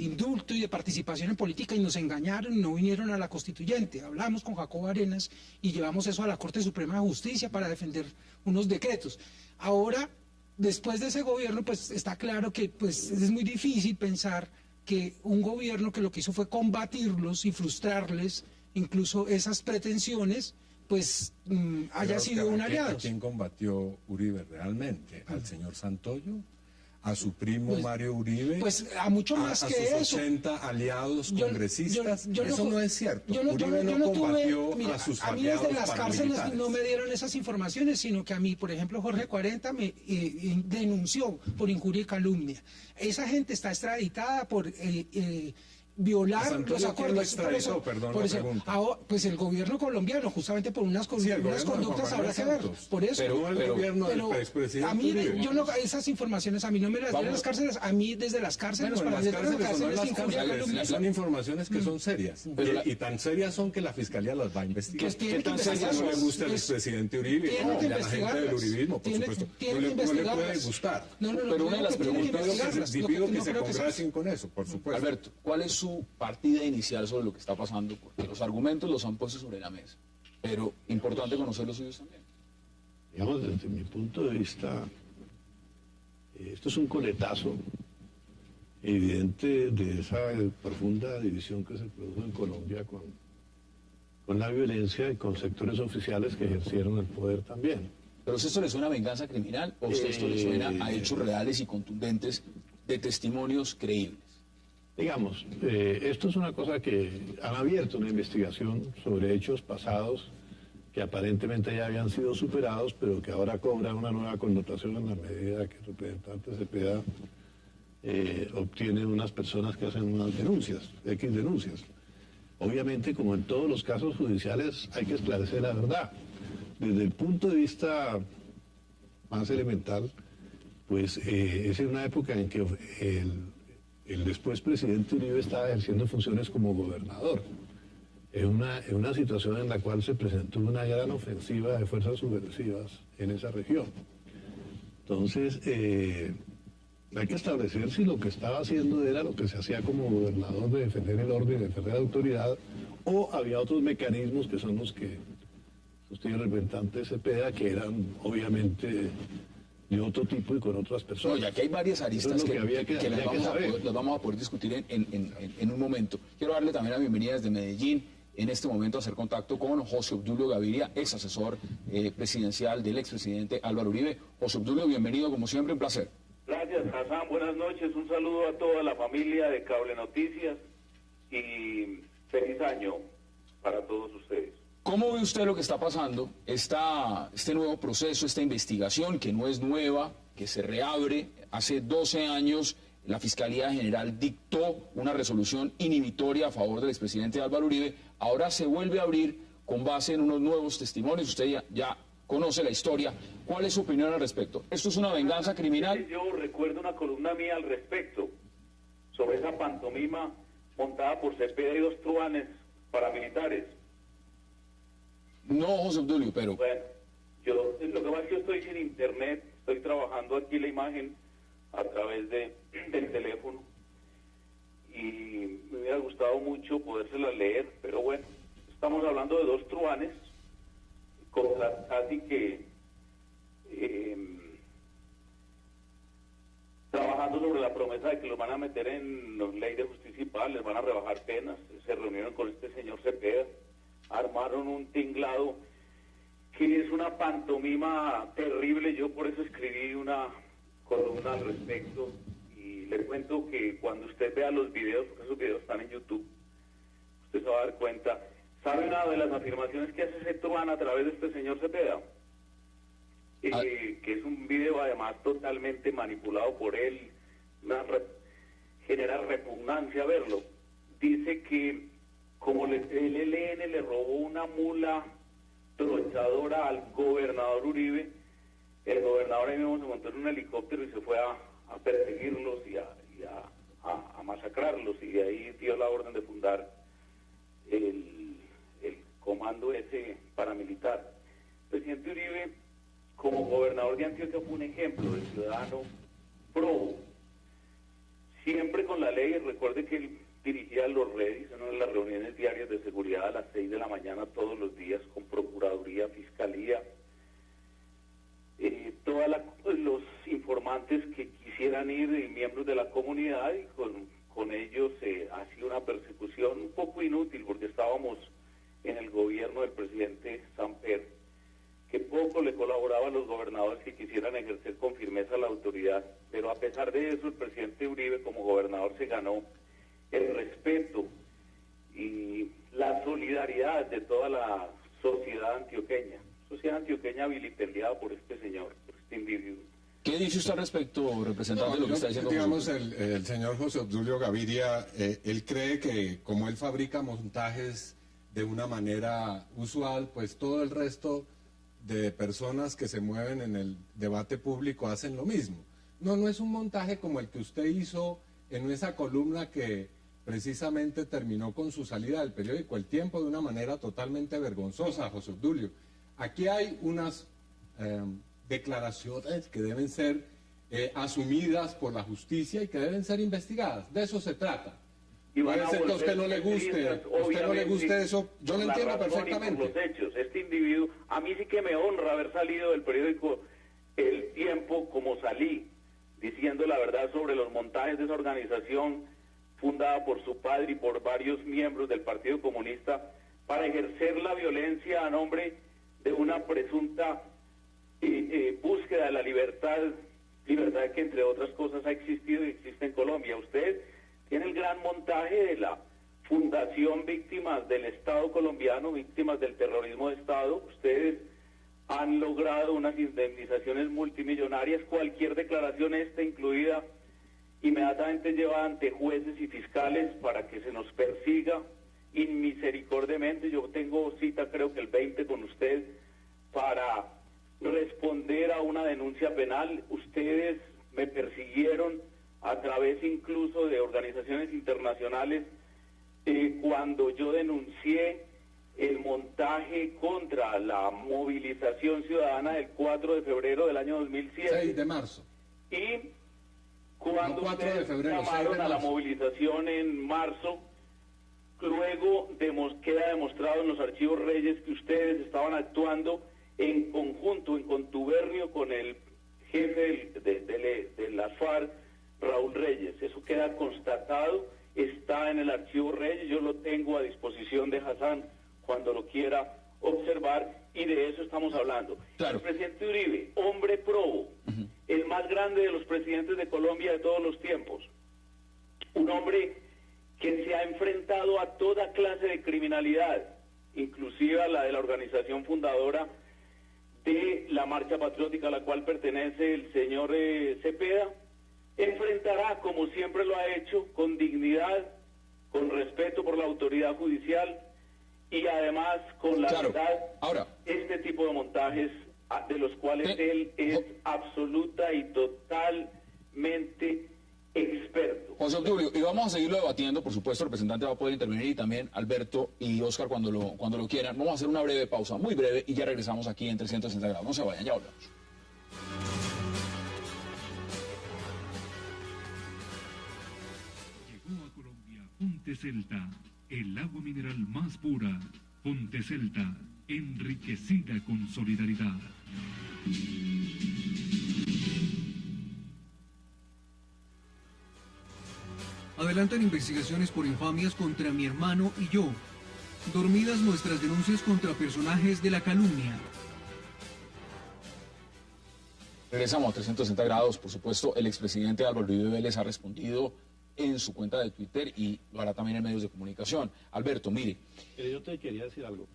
indulto y de participación en política, y nos engañaron y no vinieron a la constituyente. Hablamos con Jacobo Arenas y llevamos eso a la Corte Suprema de Justicia para defender unos decretos. Ahora, después de ese gobierno, pues está claro que pues es muy difícil pensar que un gobierno que lo que hizo fue combatirlos y frustrarles incluso esas pretensiones, pues haya sido un aliado. ¿A quién combatió Uribe realmente? ¿Al señor Santoyo? ¿A su primo pues, Mario Uribe? Pues a mucho más que eso. ¿A sus 80 aliados congresistas? Eso no es cierto. Uribe no combatió a sus a mí desde las cárceles no me dieron esas informaciones, sino que a mí, por ejemplo, Jorge 40 me denunció por injuria y calumnia. Esa gente está extraditada por violar los acuerdos. Pues el gobierno colombiano, justamente por unas conductas habrá que ver. Por eso. Pero el gobierno del expresidente a mí, Uribe. esas informaciones a mí no me las dieron las cárceles, a mí desde las cárceles, bueno, para las cárceles son informaciones que son serias. Y tan serias son que la fiscalía las va a investigar. Pues tiene que no le gusta el expresidente Uribe, a la gente del uribismo, por supuesto. No le puede gustar. Pero una de las preguntas, pido que se congracien con eso, por supuesto. Alberto, ¿cuál es su partida inicial sobre lo que está pasando? Porque los argumentos los han puesto sobre la mesa, pero importante conocer los suyos también. Digamos, desde mi punto de vista, esto es un coletazo evidente de esa profunda división que se produjo en Colombia con la violencia y con sectores oficiales que ejercieron el poder también. ¿Pero esto le suena a venganza criminal o esto le suena a hechos reales y contundentes de testimonios creíbles? Digamos, esto es una cosa que han abierto una investigación sobre hechos pasados que aparentemente ya habían sido superados, pero que ahora cobran una nueva connotación en la medida que el representante Cepeda obtiene unas personas que hacen unas denuncias, X denuncias. obviamente, como en todos los casos judiciales, hay que esclarecer la verdad. Desde el punto de vista más elemental, pues es en una época en que el después presidente Uribe estaba ejerciendo funciones como gobernador, en una situación en la cual se presentó una gran ofensiva de fuerzas subversivas en esa región. Entonces, hay que establecer si lo que estaba haciendo era lo que se hacía como gobernador, de defender el orden, de defender la autoridad, o había otros mecanismos que son los que sostiene el representante Cepeda, que eran obviamente de otro tipo y con otras personas. No, y aquí hay varias aristas que las vamos a poder discutir en un momento. Quiero darle también la bienvenida desde Medellín, en este momento a hacer contacto con José Obdulio Gaviria, ex asesor presidencial del expresidente Álvaro Uribe. José Obdulio, bienvenido, como siempre, un placer. Gracias, Hassan, buenas noches, un saludo a toda la familia de Cable Noticias y feliz año para todos ustedes. ¿Cómo ve usted lo que está pasando, este nuevo proceso, esta investigación que no es nueva, que se reabre? Hace 12 años la Fiscalía General dictó una resolución inhibitoria a favor del expresidente Álvaro Uribe, ahora se vuelve a abrir con base en unos nuevos testimonios, usted ya conoce la historia. ¿Cuál es su opinión al respecto? ¿Esto es una venganza criminal? Yo recuerdo una columna mía al respecto, sobre esa pantomima montada por Cepeda y 2 truanes paramilitares. No, José Obdulio, pero... Bueno, lo que pasa es que yo estoy sin internet, estoy trabajando aquí la imagen a través del teléfono y me hubiera gustado mucho podérsela leer, pero bueno, estamos hablando de 2 truanes, cosas casi que trabajando sobre la promesa de que los van a meter en la ley de justicia y paz, les van a rebajar penas. Se reunieron con este señor Cepeda, armaron un tinglado que es una pantomima terrible. Yo por eso escribí una columna al respecto y le cuento que cuando usted vea los videos, porque esos videos están en YouTube, usted se va a dar cuenta. ¿Sabe una de las afirmaciones que hace ese truán a través de este señor Cepeda? Que es un video además totalmente manipulado por él, genera repugnancia verlo. Dice que como el ELN le robó una mula trochadora al gobernador Uribe, el gobernador ahí mismo se montó en un helicóptero y se fue a perseguirlos y a masacrarlos, y de ahí dio la orden de fundar el comando ese paramilitar. El presidente Uribe, como gobernador de Antioquia, fue un ejemplo de ciudadano probo, siempre con la ley. Recuerde que él dirigía los redis, una de las reuniones diarias de seguridad a las 6 de la mañana todos los días, con Procuraduría, Fiscalía, todos los informantes que quisieran ir, y miembros de la comunidad, y con ellos ha sido una persecución un poco inútil, porque estábamos en el gobierno del presidente Samper, que poco le colaboraba a los gobernadores que quisieran ejercer con firmeza la autoridad. Pero a pesar de eso, el presidente Uribe como gobernador se ganó el respeto y la solidaridad de toda la sociedad antioqueña vilipendiada por este señor, por este individuo. ¿Qué dice usted al respecto, representante, de lo que está diciendo? Digamos, el señor José Obdulio Gaviria, él cree que como él fabrica montajes de una manera usual, pues todo el resto de personas que se mueven en el debate público hacen lo mismo. No es un montaje como el que usted hizo en esa columna que precisamente terminó con su salida del periódico El Tiempo de una manera totalmente vergonzosa, José Obdulio. Aquí hay unas declaraciones que deben ser asumidas por la justicia y que deben ser investigadas. De eso se trata. Y puede ser que a usted no le guste, eso, yo lo entiendo perfectamente. Los hechos, este individuo, a mí sí que me honra haber salido del periódico El Tiempo como salí, diciendo la verdad sobre los montajes de esa organización fundada por su padre y por varios miembros del Partido Comunista para ejercer la violencia a nombre de una presunta búsqueda de la libertad que entre otras cosas ha existido y existe en Colombia. Usted tiene el gran montaje de la Fundación Víctimas del Estado Colombiano, Víctimas del Terrorismo de Estado. Ustedes han logrado unas indemnizaciones multimillonarias. Cualquier declaración esta incluida inmediatamente lleva ante jueces y fiscales para que se nos persiga inmisericordiamente. Yo tengo cita creo que el 20 con usted para responder a una denuncia penal. Ustedes me persiguieron a través incluso de organizaciones internacionales cuando yo denuncié el montaje contra la movilización ciudadana del 4 de febrero del año 2007. 6 de marzo. Y cuando No, 4 de ustedes febrero, 6 de llamaron a la marzo. movilización en marzo, luego queda demostrado en los archivos Reyes que ustedes estaban actuando en conjunto, en contubernio con el jefe de la FARC, Raúl Reyes. Eso queda constatado, está en el archivo Reyes, yo lo tengo a disposición de Hassan cuando lo quiera observar, y de eso estamos hablando. Claro. El presidente Uribe, hombre probo, el más grande de los presidentes de Colombia de todos los tiempos, un hombre que se ha enfrentado a toda clase de criminalidad, inclusive a la de la organización fundadora de la Marcha Patriótica a la cual pertenece el señor Cepeda, enfrentará, como siempre lo ha hecho, con dignidad, con respeto por la autoridad judicial y además con la Claro. verdad, Ahora, este tipo de montajes de los cuales él es absoluta y totalmente experto. José Obdulio, y vamos a seguirlo debatiendo, por supuesto, el representante va a poder intervenir y también Alberto y Oscar cuando lo quieran. Vamos a hacer una breve pausa, muy breve, y ya regresamos aquí en 360 grados. No se vayan, ya volvemos. Llegó a Colombia Ponte Celta, el agua mineral más pura. Ponte Celta, enriquecida con solidaridad. Adelantan investigaciones por infamias contra mi hermano y yo. Dormidas nuestras denuncias contra personajes de la calumnia. Regresamos a 360 grados, por supuesto, el expresidente Álvaro Uribe Vélez ha respondido en su cuenta de Twitter y lo hará también en medios de comunicación. Alberto, mire. Yo te quería decir algo.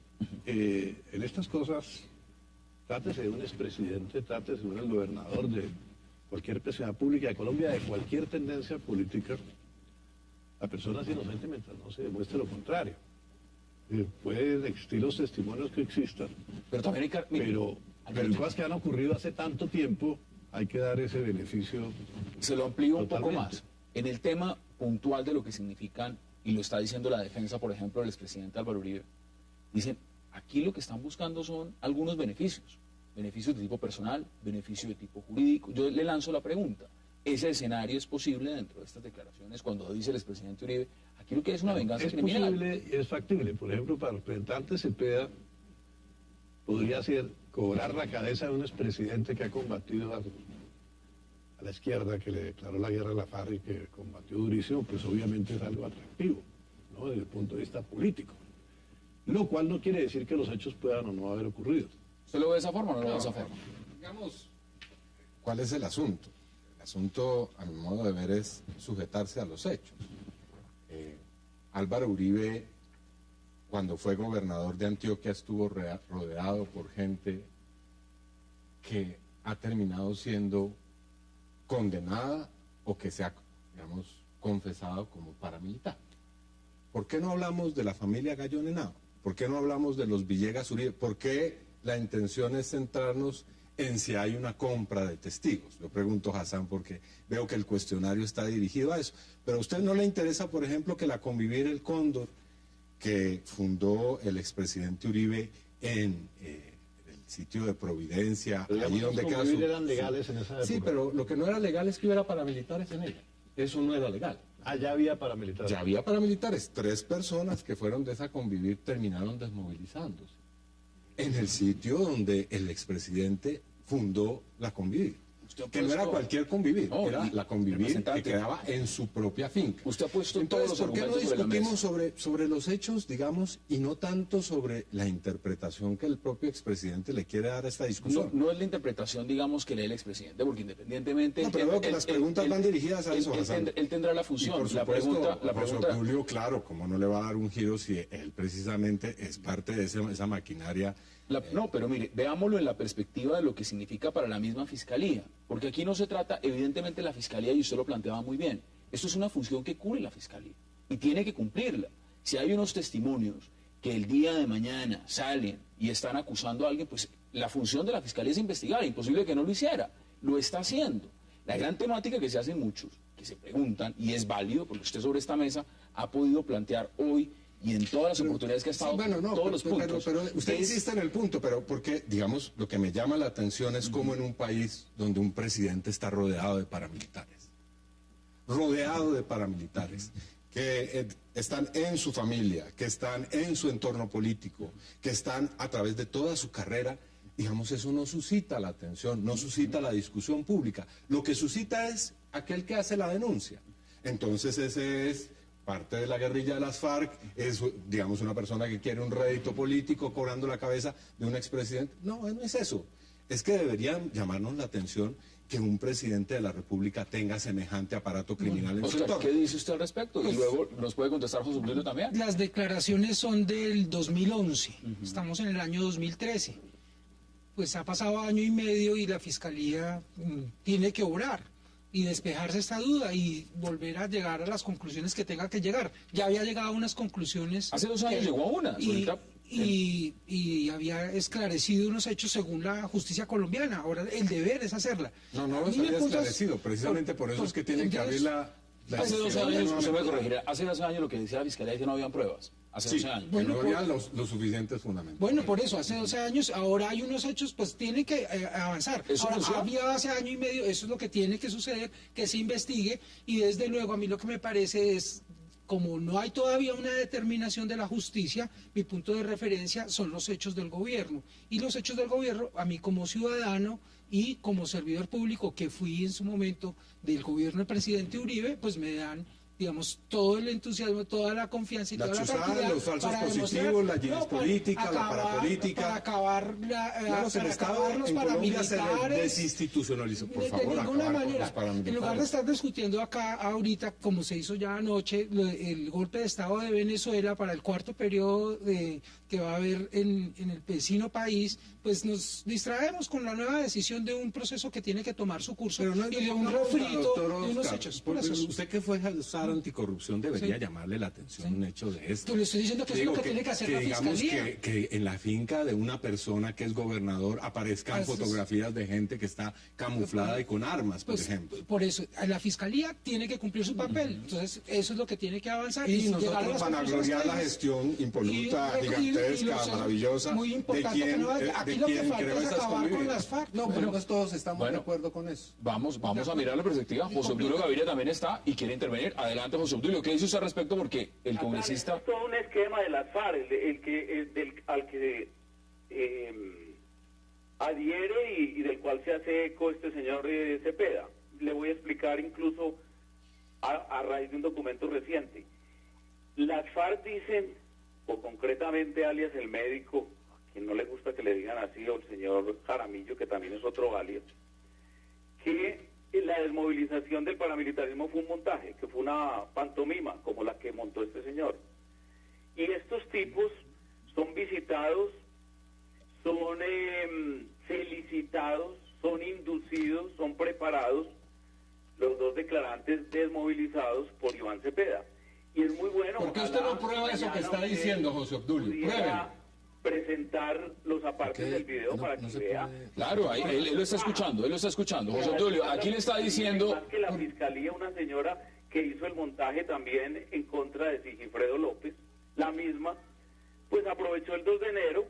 En estas cosas, trátese de un expresidente, trátese de un gobernador, de cualquier personalidad pública de Colombia, de cualquier tendencia política, la persona es inocente mientras no se demuestre lo contrario. Pueden existir los testimonios que existan, Pero también hay que... mire, pero en cosas que han ocurrido hace tanto tiempo, hay que dar ese beneficio. Se lo amplío un poco Totalmente. más. En el tema puntual de lo que significan, y lo está diciendo la defensa, por ejemplo, del expresidente Álvaro Uribe, dicen, aquí lo que están buscando son algunos beneficios. Beneficios de tipo personal, beneficios de tipo jurídico. Yo le lanzo la pregunta. ¿Ese escenario es posible dentro de estas declaraciones cuando dice el expresidente Uribe, aquí lo que es una venganza Es criminal? posible y es factible. Por ejemplo, para el representante Cepeda, podría ser cobrar la cabeza de un expresidente que ha combatido a la izquierda, que le declaró la guerra a la FARC y que combatió durísimo, pues obviamente es algo atractivo, ¿no? Desde el punto de vista político. Lo cual no quiere decir que los hechos puedan o no haber ocurrido. ¿Usted lo ve de esa forma o no lo ve de esa forma? Digamos, ¿cuál es el asunto? El asunto, a mi modo de ver, es sujetarse a los hechos. Álvaro Uribe, cuando fue gobernador de Antioquia, estuvo rodeado por gente que ha terminado siendo condenada o que se ha, digamos, confesado como paramilitar. ¿Por qué no hablamos de la familia Gallo Nenao? ¿Por qué no hablamos de los Villegas Uribe? ¿Por qué la intención es centrarnos en si hay una compra de testigos? Lo pregunto, Hassan, porque veo que el cuestionario está dirigido a eso. Pero a usted no le interesa, por ejemplo, que la Convivir El Cóndor, que fundó el expresidente Uribe en el sitio de Providencia, Pero ahí digamos, donde los queda Convivir su... eran legales en esa época. Sí, pero lo que no era legal es que hubiera paramilitares en ella. Eso no era legal. Ya había paramilitares. Ya había paramilitares. 3 personas que fueron de esa Convivir terminaron desmovilizándose en el sitio donde el expresidente fundó la Convivir. Que no era cualquier Convivir, No, era y- la Convivir que representante, quedaba en su propia finca. Usted ha puesto Entonces, todos los ¿por qué no argumentos sobre la discutimos mesa. sobre los hechos, digamos, y no tanto sobre la interpretación que el propio expresidente le quiere dar a esta No, discusión? no es la interpretación, digamos, que lee el expresidente, porque independientemente... No, pero veo que las preguntas van dirigidas a eso, Hassan. Él tendrá la Y función. por La supuesto, pregunta... José Julio, claro, como no le va a dar un giro si él precisamente es parte de esa maquinaria. No, pero mire, veámoslo en la perspectiva de lo que significa para la misma Fiscalía, porque aquí no se trata, evidentemente, la Fiscalía, y usted lo planteaba muy bien, esto es una función que cubre la Fiscalía, y tiene que cumplirla. Si hay unos testimonios que el día de mañana salen y están acusando a alguien, pues la función de la Fiscalía es investigar, imposible que no lo hiciera, lo está haciendo. La gran temática que se hacen muchos, que se preguntan, y es válido, porque usted sobre esta mesa ha podido plantear hoy y en todas las oportunidades que ha estado, todos los puntos. Pero usted insiste en el punto, pero porque, digamos, lo que me llama la atención es cómo en un país donde un presidente está rodeado de paramilitares, que están en su familia, que están en su entorno político, que están a través de toda su carrera, digamos, eso no suscita la atención, no suscita la discusión pública. Lo que suscita es aquel que hace la denuncia. Entonces ese es parte de la guerrilla de las FARC, es, digamos, una persona que quiere un rédito político cobrando la cabeza de un expresidente. No, no es eso. Es que deberían llamarnos la atención que un presidente de la República tenga semejante aparato criminal en su entorno. ¿Qué dice usted al respecto? Y luego nos puede contestar José Obdulio también. Las declaraciones son del 2011, estamos en el año 2013. Pues ha pasado año y medio y la Fiscalía tiene que obrar y despejarse esta duda y volver a llegar a las conclusiones que tenga que llegar. Ya había llegado a unas conclusiones. Hace 2 años llegó a una. Y había esclarecido unos hechos según la justicia colombiana. Ahora el deber es hacerla. No los había esclarecido. Precisamente por eso es que tienen que abrir la... Hace 2 años, se me corregirá, hace 2 años lo que decía la Fiscalía es que no habían pruebas. Hace 12 años. Bueno, no había los suficientes fundamentos. Bueno, por eso, hace 12 años, ahora hay unos hechos, pues tiene que avanzar. Ahora, había hace año y medio, eso es lo que tiene que suceder, que se investigue, y desde luego a mí lo que me parece es, como no hay todavía una determinación de la justicia, mi punto de referencia son los hechos del gobierno. Y los hechos del gobierno, a mí como ciudadano y como servidor público que fui en su momento del gobierno del presidente Uribe, pues me dan, digamos, todo el entusiasmo, toda la confianza y toda la tranquilidad, los falsos positivos, la política, la parapolítica, para acabar el Estado en Colombia se desinstitucionalizó, por favor, de ninguna manera. En lugar de estar discutiendo acá ahorita, como se hizo ya anoche, el golpe de Estado de Venezuela para el 4º periodo que va a haber en el vecino país, pues nos distraemos con la nueva decisión de un proceso que tiene que tomar su curso y de un refrito de unos hechos. Usted que fue anticorrupción debería llamarle la atención un hecho de esto. Pero le estoy diciendo que es lo que tiene que hacer la Fiscalía. Que en la finca de una persona que es gobernador aparezcan fotografías de gente que está camuflada y con armas, por ejemplo. Por eso, la Fiscalía tiene que cumplir su papel. Entonces, eso es lo que tiene que avanzar. Y nosotros van a gloriar la gestión impoluta, gigantesca, maravillosa, muy importante de quien, aquí lo que falta es acabar con las FARC. No, pero pues todos estamos de acuerdo con eso. Vamos a mirar la perspectiva. José Obdulio Gaviria también está y quiere intervenir. Adelante, José Obdulio, ¿qué dice usted al respecto? Porque el congresista... Es todo un esquema de las FARC, al que adhiere y del cual se hace eco este señor Cepeda. Le voy a explicar incluso a raíz de un documento reciente. Las FARC dicen, o concretamente alias el médico, a quien no le gusta que le digan así, o el señor Jaramillo, que también es otro alias, que la desmovilización del paramilitarismo fue un montaje, que fue una pantomima como la que montó este señor. Y estos tipos son visitados, son felicitados, son inducidos, son preparados, los dos declarantes desmovilizados por Iván Cepeda. Y es muy bueno... ¿Por qué usted no prueba eso que está diciendo, José Obdulio? Pruébelo. Presentar los apartes del video para que vea. Claro, él lo está escuchando, José Obdulio, aquí le está diciendo... Más que la Fiscalía, una señora que hizo el montaje también en contra de Sigifredo López, la misma, pues aprovechó el 2 de enero,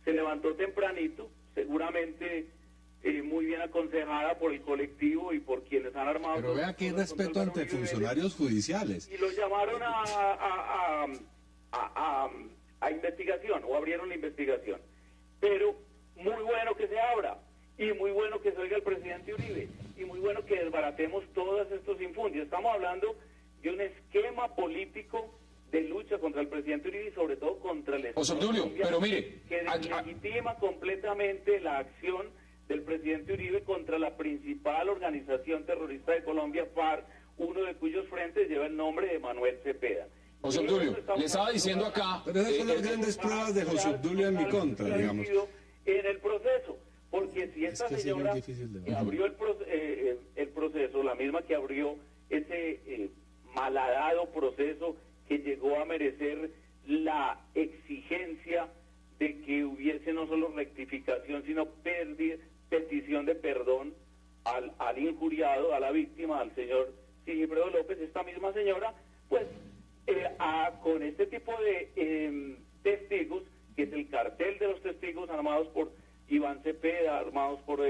se levantó tempranito, seguramente muy bien aconsejada por el colectivo y por quienes han armado... Pero vea que hay respeto ante funcionarios judiciales. Y los llamaron a investigación, o abrieron la investigación. Pero muy bueno que se abra, y muy bueno que se oiga el presidente Uribe, y muy bueno que desbaratemos todos estos infundios. Estamos hablando de un esquema político de lucha contra el presidente Uribe y sobre todo contra el Estado pero mire, que deslegitima completamente la acción del presidente Uribe contra la principal organización terrorista de Colombia, FARC, uno de cuyos frentes lleva el nombre de Manuel Cepeda. José Obdulio, le estaba diciendo acá... Pero esas son las grandes pruebas de José Obdulio en mi contra, digamos. En el proceso, porque si esta señora que abrió el proceso, la misma que abrió ese malhadado proceso que llegó a merecer la exigencia de que hubiese no solo rectificación, sino petición de perdón al injuriado, a la víctima, al señor Sigifredo López. Esta misma señora, pues, con este tipo de testigos, que es el cartel de los testigos armados por Iván Cepeda, armados por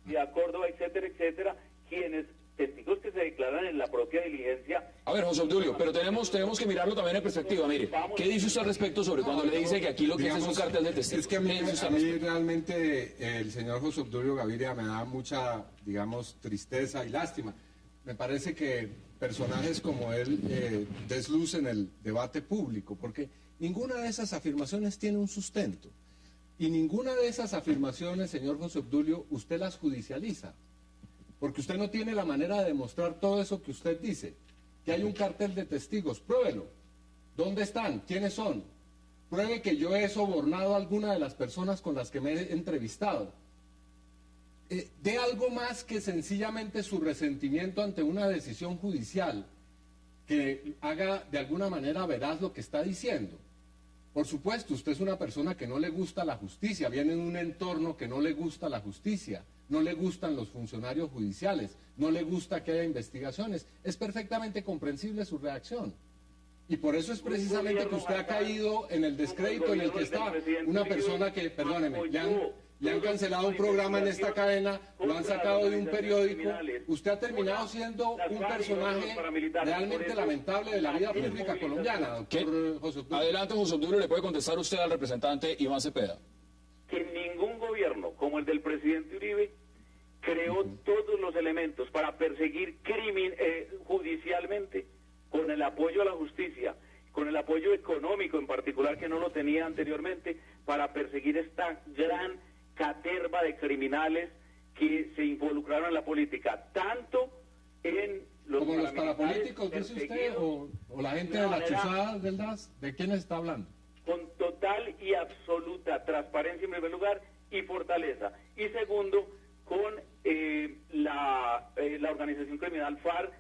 Díaz Córdoba, etcétera, etcétera, quienes testigos que se declaran en la propia diligencia. A ver, José Obdulio, pero tenemos que mirarlo también en perspectiva. Mire, ¿qué dice usted al respecto sobre cuando le dice que aquí lo que es un cartel de testigos? Es que a mí realmente el señor José Obdulio Gaviria me da mucha, digamos, tristeza y lástima. Me parece que personajes como él deslucen el debate público, porque ninguna de esas afirmaciones tiene un sustento. Y ninguna de esas afirmaciones, señor José Obdulio, usted las judicializa. Porque usted no tiene la manera de demostrar todo eso que usted dice. Que hay un cartel de testigos. Pruébelo. ¿Dónde están? ¿Quiénes son? Pruebe que yo he sobornado a alguna de las personas con las que me he entrevistado. De algo más que sencillamente su resentimiento ante una decisión judicial que haga de alguna manera veraz lo que está diciendo. Por supuesto, usted es una persona que no le gusta la justicia, viene en un entorno que no le gusta la justicia, no le gustan los funcionarios judiciales, no le gusta que haya investigaciones. Es perfectamente comprensible su reacción. Y por eso es precisamente que usted ha caído en el descrédito en el que está una persona que, perdóneme, le han cancelado un programa en esta cadena, lo han sacado de un periódico. Usted ha terminado siendo un personaje realmente lamentable de la vida pública colombiana, doctor José Obdulio. Adelante, José Obdulio, le puede contestar usted al representante Iván Cepeda. Que ningún gobierno, como el del presidente Uribe, creó todos los elementos para perseguir judicialmente, con el apoyo a la justicia, con el apoyo económico en particular, que no lo tenía anteriormente, para perseguir esta gran caterva de criminales que se involucraron en la política, tanto en como los parapolíticos, dice usted, o la gente de la chuzada del DAS. ¿De quiénes está hablando? Con total y absoluta transparencia en primer lugar y fortaleza. Y segundo, con la organización criminal FARC,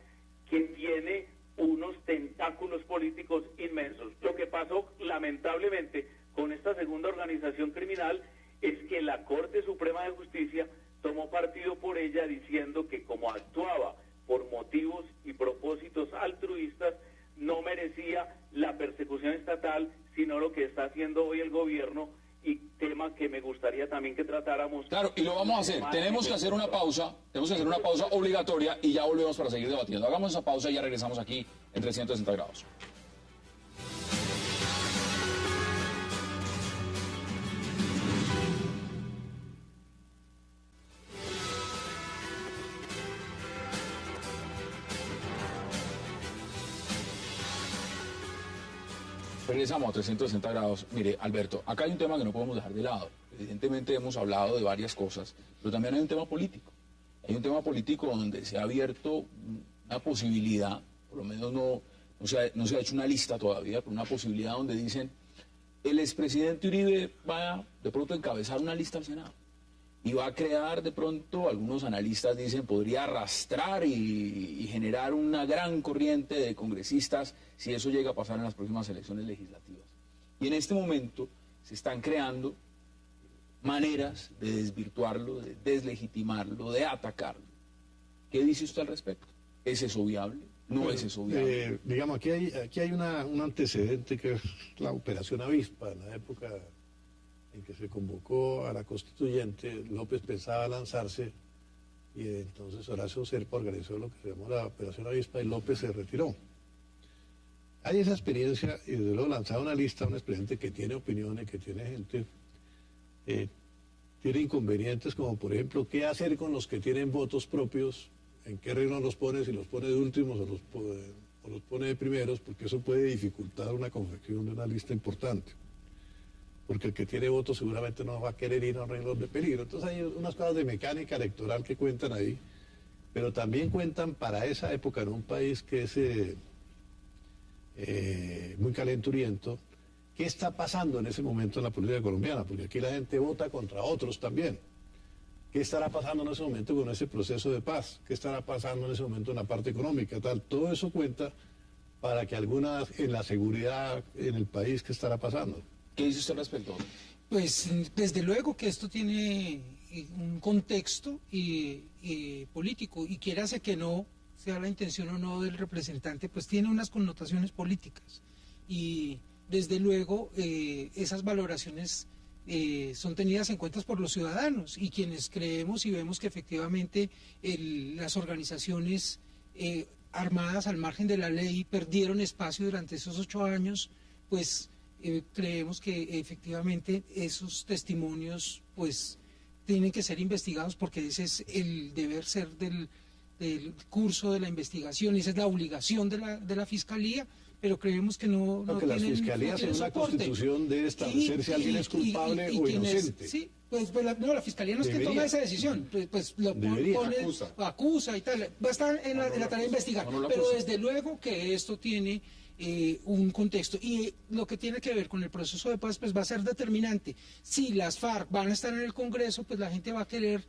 que tiene unos tentáculos políticos inmensos. Lo que pasó lamentablemente con esta segunda organización criminal es que la Corte Suprema de Justicia tomó partido por ella, diciendo que como actuaba por motivos y propósitos altruistas, no merecía la persecución estatal, sino lo que está haciendo hoy el gobierno, y tema que me gustaría también que tratáramos. Claro, y lo vamos a hacer. Tenemos que hacer una pausa obligatoria y ya volvemos para seguir debatiendo. Hagamos esa pausa y ya regresamos aquí en 360 grados. Regresamos a 360 grados. Mire, Alberto, acá hay un tema que no podemos dejar de lado. Evidentemente hemos hablado de varias cosas, pero también hay un tema político. Hay un tema político donde se ha abierto una posibilidad, por lo menos no se ha hecho una lista todavía, pero una posibilidad donde dicen el expresidente Uribe va de pronto a encabezar una lista al Senado. Y va a crear de pronto, algunos analistas dicen, podría arrastrar y generar una gran corriente de congresistas si eso llega a pasar en las próximas elecciones legislativas. Y en este momento se están creando maneras de desvirtuarlo, de deslegitimarlo, de atacarlo. ¿Qué dice usted al respecto? ¿Es eso viable? ¿No es eso viable? Digamos, aquí hay un antecedente que es la Operación Avispa, en la época en que se convocó a la constituyente. López pensaba lanzarse y entonces Horacio Serpa organizó lo que se llamó la Operación Avispa y López se retiró. Hay esa experiencia y desde luego lanzar una lista a un expresidente que tiene opiniones, que tiene gente, tiene inconvenientes como por ejemplo qué hacer con los que tienen votos propios, en qué regla los pone, si los pone de últimos o los pone de primeros, porque eso puede dificultar una confección de una lista importante. Porque el que tiene votos seguramente no va a querer ir a un renglón de peligro. Entonces hay unas cosas de mecánica electoral que cuentan ahí, pero también cuentan para esa época en un país que es muy calenturiento, qué está pasando en ese momento en la política colombiana, porque aquí la gente vota contra otros también. ¿Qué estará pasando en ese momento con ese proceso de paz? ¿Qué estará pasando en ese momento en la parte económica? Todo eso cuenta para que algunas en la seguridad en el país que estará pasando. ¿Qué dice usted al respecto? Pues desde luego que esto tiene un contexto político, y quiérase que no sea la intención o no del representante, pues tiene unas connotaciones políticas, y desde luego esas valoraciones son tenidas en cuenta por los ciudadanos, y quienes creemos y vemos que efectivamente las organizaciones armadas al margen de la ley perdieron espacio durante esos 8 años, pues creemos que efectivamente esos testimonios pues tienen que ser investigados, porque ese es el deber ser del curso de la investigación, y esa es la obligación de la Fiscalía, pero creemos que no que las fiscalías en una constitución debe establecer si alguien es culpable o inocente. Sí, pues la Fiscalía no es que toma esa decisión, pues lo pone, acusa y tal, va a estar en la tarea de investigar, pero desde luego que esto tiene un contexto, y lo que tiene que ver con el proceso de paz pues va a ser determinante. Si las FARC van a estar en el Congreso, pues la gente va a querer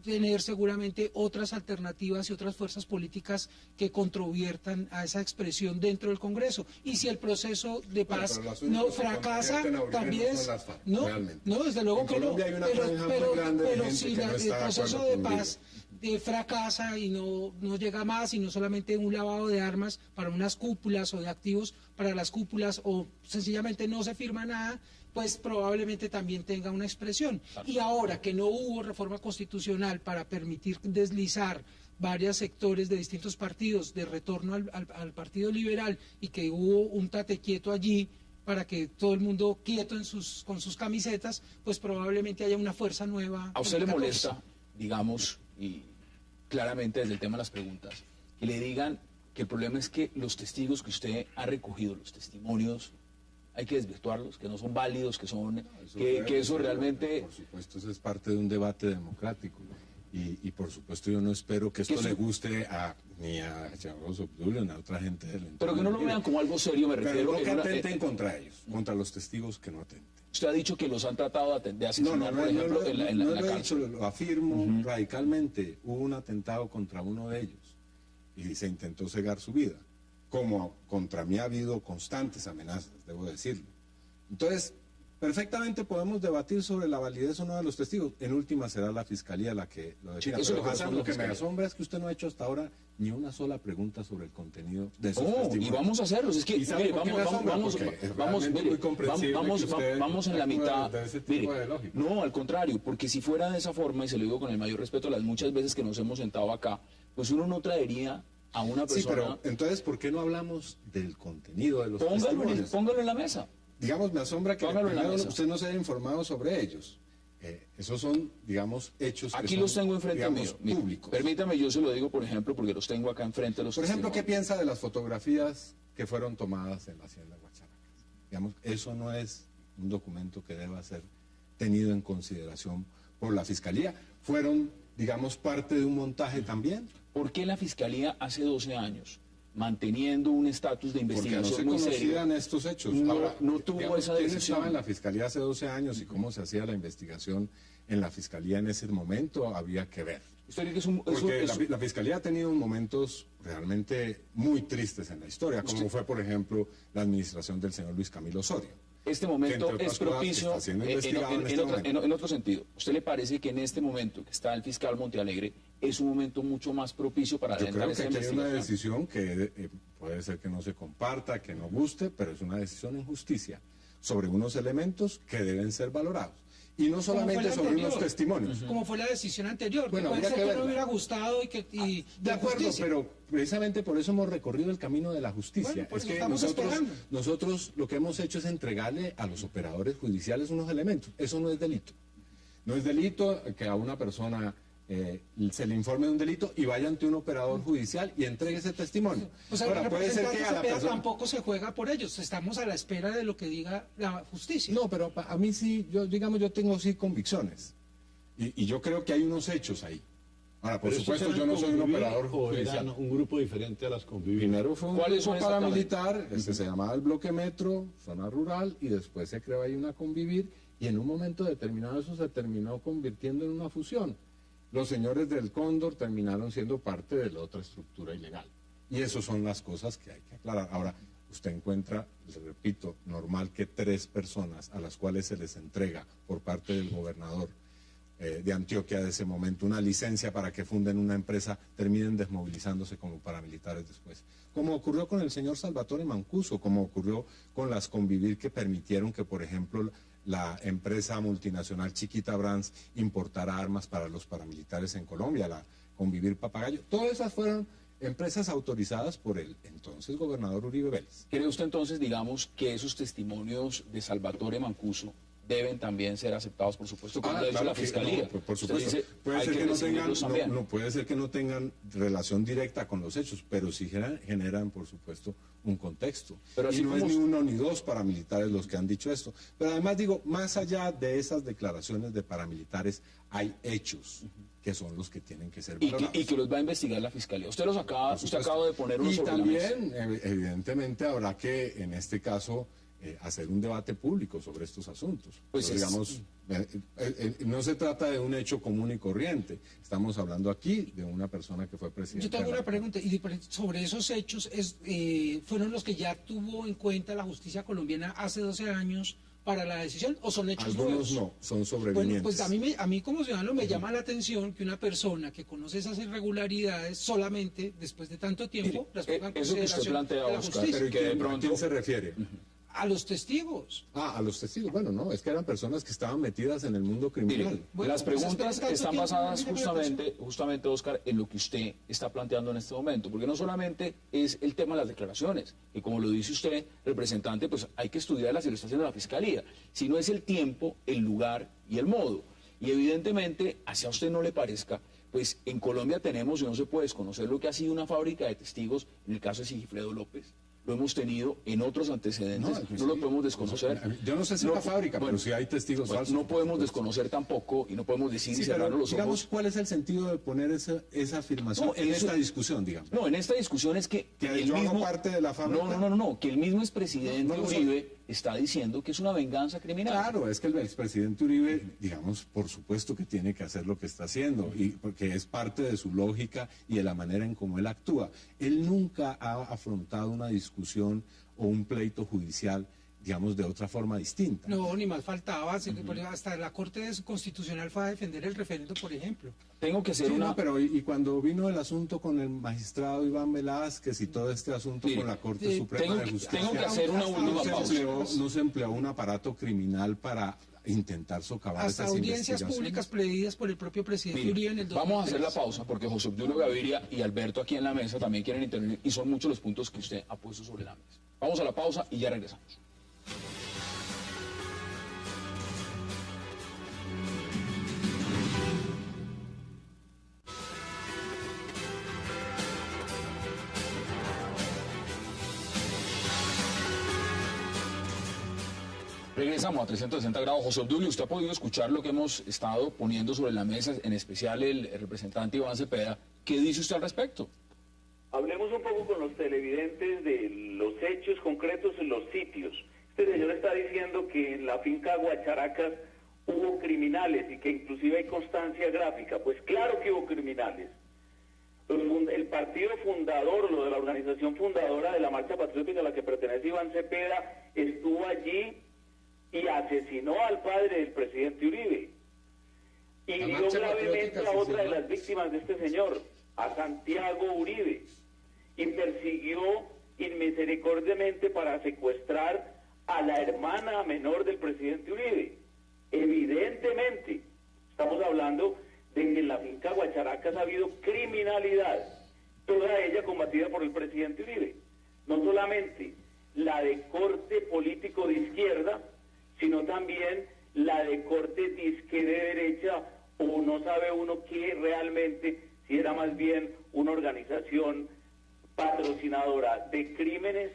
tener seguramente otras alternativas y otras fuerzas políticas que controviertan a esa expresión dentro del Congreso. Y si el proceso de paz no fracasa, también no, desde luego que no. Pero si el proceso de paz fracasa y no llega más, y no solamente un lavado de armas para unas cúpulas o de activos para las cúpulas, o sencillamente no se firma nada, pues probablemente también tenga una expresión. Y ahora que no hubo reforma constitucional para permitir deslizar varios sectores de distintos partidos de retorno al Partido Liberal, y que hubo un tate quieto allí para que todo el mundo quieto con sus camisetas, pues probablemente haya una fuerza nueva. ¿A usted le molesta, digamos, y claramente desde el tema de las preguntas, que le digan que el problema es que los testigos que usted ha recogido, los testimonios, hay que desvirtuarlos, que no son válidos, que eso realmente... Por supuesto, eso es parte de un debate democrático. Y por supuesto yo no espero que esto le guste ni a Charles Obdulio ni a otra gente del entorno. Pero que no lo vean como algo serio, me refiero... Pero no que atenten contra ellos, contra los testigos que no atenten. Usted ha dicho que los han tratado de asesinar, por ejemplo, en la cárcel. Lo afirmo radicalmente. Hubo un atentado contra uno de ellos y se intentó cegar su vida. Como contra mí ha habido constantes amenazas, debo decirlo. Entonces, perfectamente podemos debatir sobre la validez o no de los testigos. En última será la Fiscalía la que lo decida. Lo que me asombra es que usted no ha hecho hasta ahora ni una sola pregunta sobre el contenido de esos testimonios. Y vamos a hacerlos. Es que, mire, vamos en la mitad. Mire, no, al contrario, porque si fuera de esa forma, y se lo digo con el mayor respeto, las muchas veces que nos hemos sentado acá, pues uno no traería a una persona... Sí, pero entonces, ¿por qué no hablamos del contenido de los testimonios? Póngalo en la mesa. Digamos, me asombra que primero usted no se haya informado sobre ellos. Esos son, digamos, hechos aquí que son, los tengo enfrente mío, públicos. Permítame, yo se lo digo, por ejemplo, porque los tengo acá enfrente. Por ejemplo, ¿qué piensa de las fotografías que fueron tomadas en la Hacienda Guacharacas? Digamos, eso no es un documento que deba ser tenido en consideración por la Fiscalía. Fueron, digamos, parte de un montaje también. ¿Por qué la Fiscalía hace 12 años, manteniendo un estatus de investigación muy serio? Porque no se conocían estos hechos. No tuvo esa decisión. ¿Quién estaba en la Fiscalía hace 12 años y cómo se hacía la investigación en la Fiscalía en ese momento? Había que ver. Porque la Fiscalía ha tenido momentos realmente muy tristes en la historia, como fue, por ejemplo, la administración del señor Luis Camilo Osorio. Este momento es propicio en otro sentido. ¿Usted le parece que en este momento que está el fiscal Montealegre es un momento mucho más propicio para adelantar esa investigación? Yo creo que hay una decisión que puede ser que no se comparta, que no guste, pero es una decisión en justicia sobre unos elementos que deben ser valorados. Y no solamente sobre unos testimonios. Como fue la decisión anterior, bueno, que puede ser que no hubiera gustado de acuerdo, pero precisamente por eso hemos recorrido el camino de la justicia. Bueno, pues es que nosotros lo que hemos hecho es entregarle a los operadores judiciales unos elementos. Eso no es delito. No es delito que a una persona se le informe de un delito y vaya ante un operador judicial y entregue ese testimonio. O sea, ahora, puede ser que a la persona tampoco se juega por ellos. Estamos a la espera de lo que diga la justicia. No, pero a mí sí, yo tengo sí convicciones. Y yo creo que hay unos hechos ahí. Ahora, por supuesto, yo no soy un operador judicial. Un grupo diferente a las convivir. Primero fue un grupo paramilitar, se llamaba el Bloque Metro, zona rural, y después se creó ahí una convivir, y en un momento determinado eso se terminó convirtiendo en una fusión. Los señores del Cóndor terminaron siendo parte de la otra estructura ilegal. Y esas son las cosas que hay que aclarar. Ahora, usted encuentra, les repito, normal que 3 personas a las cuales se les entrega por parte del gobernador de Antioquia de ese momento una licencia para que funden una empresa, terminen desmovilizándose como paramilitares después. Como ocurrió con el señor Salvatore Mancuso, como ocurrió con las Convivir que permitieron que, por ejemplo, la empresa multinacional Chiquita Brands importara armas para los paramilitares en Colombia, la Convivir Papagayo. Todas esas fueron empresas autorizadas por el entonces gobernador Uribe Vélez. ¿Cree usted entonces, digamos, que esos testimonios de Salvatore Mancuso deben también ser aceptados, por supuesto, como lo dice la Fiscalía? No, por supuesto. Puede ser que no tengan relación directa con los hechos, pero sí generan, por supuesto, un contexto. Pero y no es ni uno ni 2 paramilitares los que han dicho esto. Pero además digo, más allá de esas declaraciones de paramilitares, hay hechos que son los que tienen que ser valorados. Y que los va a investigar la Fiscalía. Usted acaba de poner uno sobre la mesa. Y también, evidentemente, habrá que, en este caso, hacer un debate público sobre estos asuntos. Pues digamos, no se trata de un hecho común y corriente. Estamos hablando aquí de una persona que fue presidente. Yo tengo una pregunta, y sobre esos hechos, ¿fueron los que ya tuvo en cuenta la justicia colombiana hace 12 años para la decisión, o son hechos nuevos? Algunos no, son sobrevivientes. Bueno, pues a mí como ciudadano me llama la atención que una persona que conoce esas irregularidades solamente después de tanto tiempo las ponga en consideración. Eso que usted plantea, Oscar, pero que de pronto, ¿a quién se refiere? A los testigos. A los testigos. Bueno, no, es que eran personas que estaban metidas en el mundo criminal. Mire, bueno, las preguntas están basadas justamente, Oscar, en lo que usted está planteando en este momento, porque no solamente es el tema de las declaraciones, que como lo dice usted, representante, pues hay que estudiarlas y lo está haciendo la Fiscalía, sino es el tiempo, el lugar y el modo. Y evidentemente, así a usted no le parezca, pues en Colombia tenemos, y no se puede desconocer lo que ha sido una fábrica de testigos, en el caso de Sigifredo López. Lo hemos tenido en otros antecedentes, no lo podemos desconocer. Yo no sé si es una fábrica, pero si hay testigos falsos. No podemos desconocer tampoco y no podemos decir y cerrarnos los ojos. Digamos, ¿cuál es el sentido de poner esa afirmación en esta discusión, digamos? No, en esta discusión es que el mismo parte de la fábrica. No, que el mismo expresidente Uribe está diciendo que es una venganza criminal. Claro, es que el expresidente Uribe, digamos, por supuesto que tiene que hacer lo que está haciendo, y porque es parte de su lógica y de la manera en cómo él actúa. Él nunca ha afrontado una discusión o un pleito judicial, digamos, de otra forma distinta. No, ni más faltaba. Hasta la Corte Constitucional fue a defender el referendo, por ejemplo. Tengo que ser No, pero y cuando vino el asunto con el magistrado Iván Velázquez y todo este asunto con la Corte Suprema de Justicia, tengo que hacer una última pausa. No se empleó un aparato criminal para intentar socavar esas audiencias públicas pedidas por el propio presidente Uribe en el 2003. Vamos a hacer la pausa porque José Obdulio Gaviria y Alberto aquí en la mesa también quieren intervenir y son muchos los puntos que usted ha puesto sobre la mesa. Vamos a la pausa y ya regresamos. Regresamos a 360 grados. José Obdulio, usted ha podido escuchar lo que hemos estado poniendo sobre la mesa, en especial el representante Iván Cepeda. ¿Qué dice usted al respecto? Hablemos un poco con los televidentes de los hechos concretos en los sitios. Este señor está diciendo que en la finca Guacharacas hubo criminales y que inclusive hay constancia gráfica. Pues claro que hubo criminales. El partido fundador, lo de la organización fundadora de la Marcha Patriótica a la que pertenece Iván Cepeda, estuvo allí y asesinó al padre del presidente Uribe. Y hirió gravemente a otra de las víctimas de este señor, a Santiago Uribe, y persiguió inmisericordiamente para secuestrar a la hermana menor del presidente Uribe. Evidentemente, estamos hablando de que en la finca Guacharacas ha habido criminalidad, toda ella combatida por el presidente Uribe. No solamente la de corte político de izquierda, sino también la de corte disque de derecha, o no sabe uno qué realmente, si era más bien una organización patrocinadora de crímenes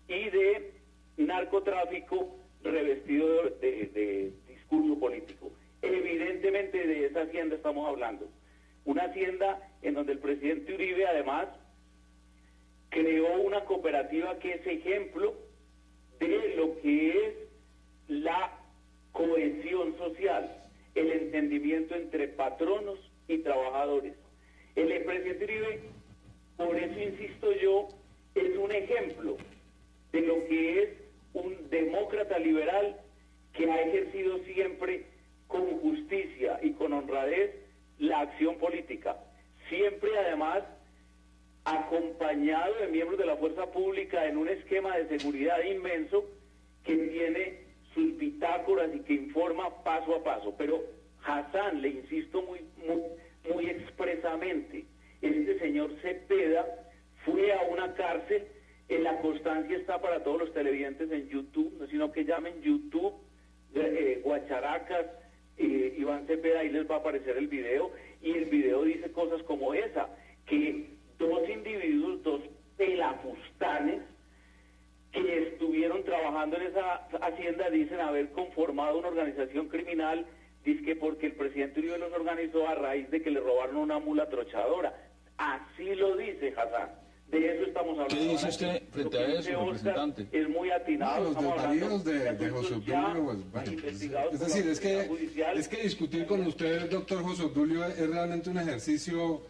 y de narcotráfico revestido de discurso político. Evidentemente de esa hacienda estamos hablando. Una hacienda en donde el presidente Uribe además creó una cooperativa que es ejemplo de lo que es la cohesión social, el entendimiento entre patronos y trabajadores. El presidente Uribe Por eso, insisto yo, es un ejemplo de lo que es un demócrata liberal que ha ejercido siempre con justicia y con honradez la acción política. Siempre, además, acompañado de miembros de la fuerza pública en un esquema de seguridad inmenso que tiene sus bitácoras y que informa paso a paso. Pero Hassan, le insisto muy expresamente, este señor Cepeda fue a una cárcel, en la constancia está para todos los televidentes en YouTube, no sino que llamen YouTube, Guacharacas, Iván Cepeda, ahí les va a aparecer el video, y el video dice cosas como esa, que dos individuos, dos pelafustanes, que estuvieron trabajando en esa hacienda, dicen haber conformado una organización criminal, dice porque el presidente Uribe los organizó a raíz de que le robaron una mula trochadora. Así lo dice Hassan. De eso estamos hablando. ¿Qué dice usted frente a eso, representante? Es muy atinado. No, los detalles de José Obdulio, pues, bueno, es decir, es que discutir con usted, doctor José Obdulio, es realmente un ejercicio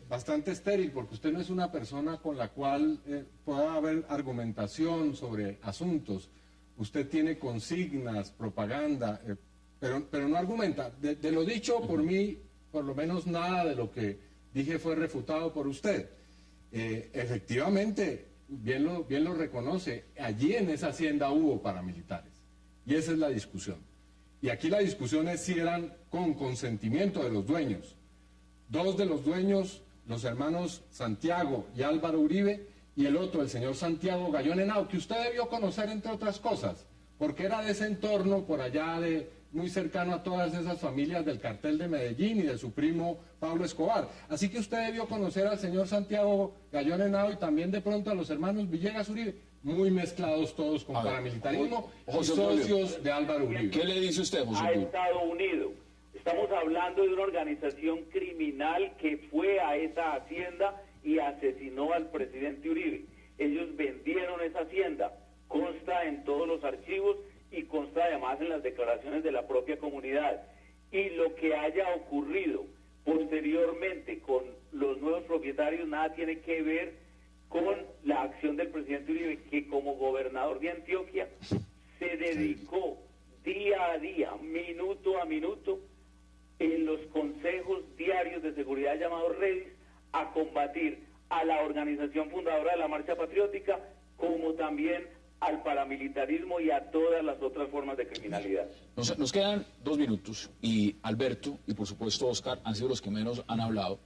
bastante estéril, porque usted no es una persona con la cual pueda haber argumentación sobre asuntos. Usted tiene consignas, propaganda, pero no argumenta. De lo dicho por mí, por lo menos nada de lo que dije fue refutado por usted. Efectivamente, bien lo reconoce, allí en esa hacienda hubo paramilitares, y esa es la discusión. Y aquí la discusión es si eran con consentimiento de los dueños. Dos de los dueños, los hermanos Santiago y Álvaro Uribe, y el otro, el señor Santiago Gallón Henao, que usted debió conocer entre otras cosas, porque era de ese entorno por allá muy cercano a todas esas familias del cartel de Medellín y de su primo Pablo Escobar. Así que usted debió conocer al señor Santiago Gallón Henao y también de pronto a los hermanos Villegas Uribe, muy mezclados todos con paramilitarismo, y socios de Álvaro Uribe. ¿Qué le dice usted, José a Obdulio? Estados Unidos. Estamos hablando de una organización criminal que fue a esa hacienda y asesinó al presidente Uribe. Ellos vendieron esa hacienda, consta en todos los archivos y consta además en las declaraciones de la propia comunidad. Y lo que haya ocurrido posteriormente con los nuevos propietarios nada tiene que ver con la acción del presidente Uribe, que como gobernador de Antioquia se dedicó día a día, minuto a minuto, en los consejos diarios de seguridad llamados Redis, a combatir a la organización fundadora de la Marcha Patriótica, como también al paramilitarismo y a todas las otras formas de criminalidad. Nos quedan 2 minutos y Alberto y por supuesto Oscar han sido los que menos han hablado.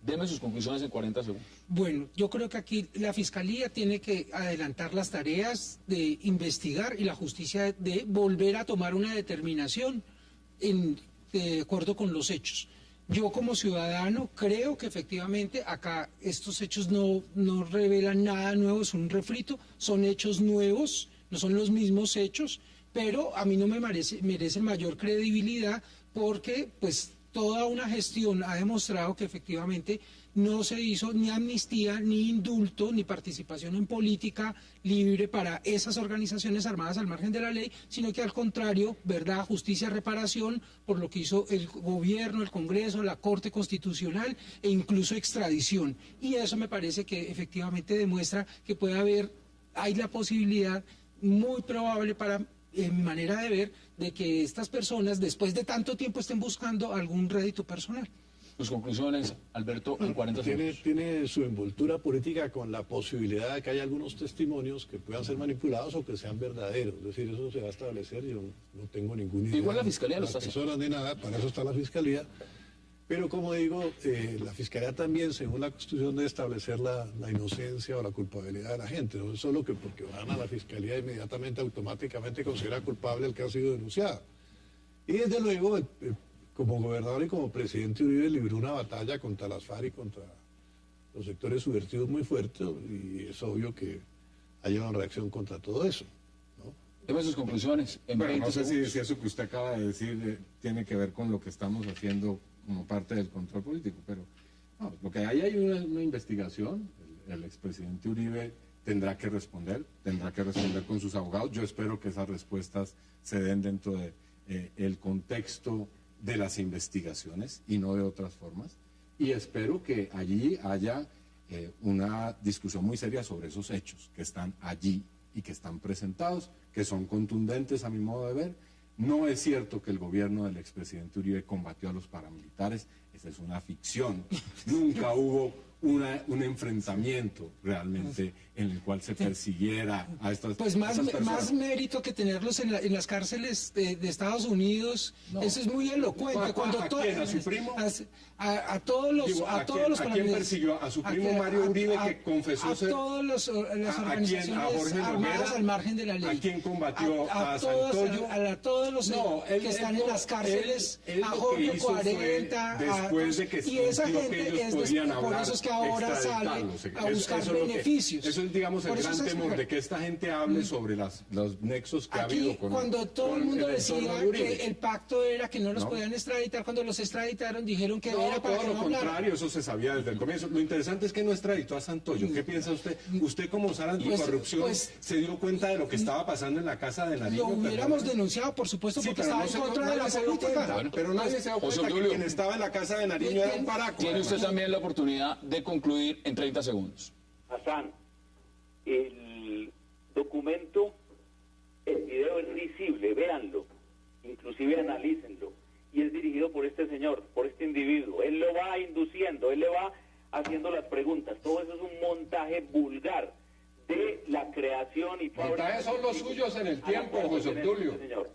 Deme sus conclusiones en 40 segundos. Bueno, yo creo que aquí la Fiscalía tiene que adelantar las tareas de investigar y la justicia de volver a tomar una determinación de acuerdo con los hechos. Yo como ciudadano creo que efectivamente acá estos hechos no revelan nada nuevo, es un refrito, son hechos nuevos, no son los mismos hechos, pero a mí no me merece mayor credibilidad porque pues toda una gestión ha demostrado que efectivamente no se hizo ni amnistía, ni indulto, ni participación en política libre para esas organizaciones armadas al margen de la ley, sino que al contrario, verdad, justicia, reparación por lo que hizo el gobierno, el Congreso, la Corte Constitucional e incluso extradición. Y eso me parece que efectivamente demuestra que hay la posibilidad muy probable para mi manera de ver, de que estas personas después de tanto tiempo estén buscando algún rédito personal. Sus conclusiones, Alberto, en 40 segundos. Tiene su envoltura política con la posibilidad de que haya algunos testimonios que puedan ser manipulados o que sean verdaderos. Es decir, eso se va a establecer, yo no tengo ninguna idea. Igual la Fiscalía lo está haciendo. Ni nada, para eso está la Fiscalía. Pero como digo, la Fiscalía también, según la Constitución, debe establecer la inocencia o la culpabilidad de la gente. No es solo que porque van a la Fiscalía inmediatamente, automáticamente considera culpable el que ha sido denunciado. Y desde luego, como gobernador y como presidente Uribe libró una batalla contra las FARC y contra los sectores subvertidos muy fuerte, y es obvio que haya una reacción contra todo eso, ¿no? Deme sus conclusiones en 20 no sé segundos. si eso que usted acaba de decir tiene que ver con lo que estamos haciendo como parte del control político, pero no, lo que hay una investigación, el expresidente Uribe tendrá que responder con sus abogados. Yo espero que esas respuestas se den dentro de el contexto de las investigaciones y no de otras formas, y espero que allí haya una discusión muy seria sobre esos hechos que están allí y que están presentados, que son contundentes a mi modo de ver. No es cierto que el gobierno del expresidente Uribe combatió a los paramilitares, esa es una ficción. Nunca hubo un enfrentamiento realmente en el cual se persiguiera a estas Pues a estas personas. más mérito que tenerlos en las cárceles de Estados Unidos, eso es muy elocuente. ¿A quién? ¿A su primo? A todos los... Digo, a todos los ¿a quién persiguió? ¿A su primo Mario Uribe, que confesó ser? A todas las organizaciones ¿A Jorge armadas Noguera? al margen de la ley. ¿A quién combatió? ¿A todos, Santoyo? a todos los No, que están en las cárceles, él a lo que Jorge hizo fue, 40, después de que y esa sintió gente que ellos es podían por hablar, eso es que ahora sale extraditarlos. a buscar Eso es lo que- beneficios. eso es, digamos, el Por eso gran es temor que- de que esta gente hable sobre los nexos que ha Aquí, habido con cuando todo con el mundo entorno decía de Uribe. que el pacto era que no los No. podían extraditar, cuando los extraditaron dijeron que No, era para todo que lo no hablaran. contrario, eso se sabía desde el comienzo. Lo interesante es que no extraditó a Santoyo. ¿Qué piensa usted? Usted, como Sara Anticorrupción, pues, se dio cuenta de lo que estaba pasando en la casa de Nariño. Lo hubiéramos Perdón. denunciado, por supuesto, Sí, porque pero estaba no en se- contra de nadie la se dio política. cuenta. Bueno. Pero nadie se dio José cuenta que Obdulio. quien estaba en la casa de Nariño era un paraco. Tiene usted además. también la oportunidad de concluir en 30 segundos. Hassan, el documento, el video es visible, véanlo, inclusive analícenlo, y es dirigido por este señor, por este individuo. Él lo va induciendo, él le va haciendo las preguntas. Todo eso es un montaje vulgar de la creación y Montajes son los suyos en el tiempo, José Obdulio. Señor.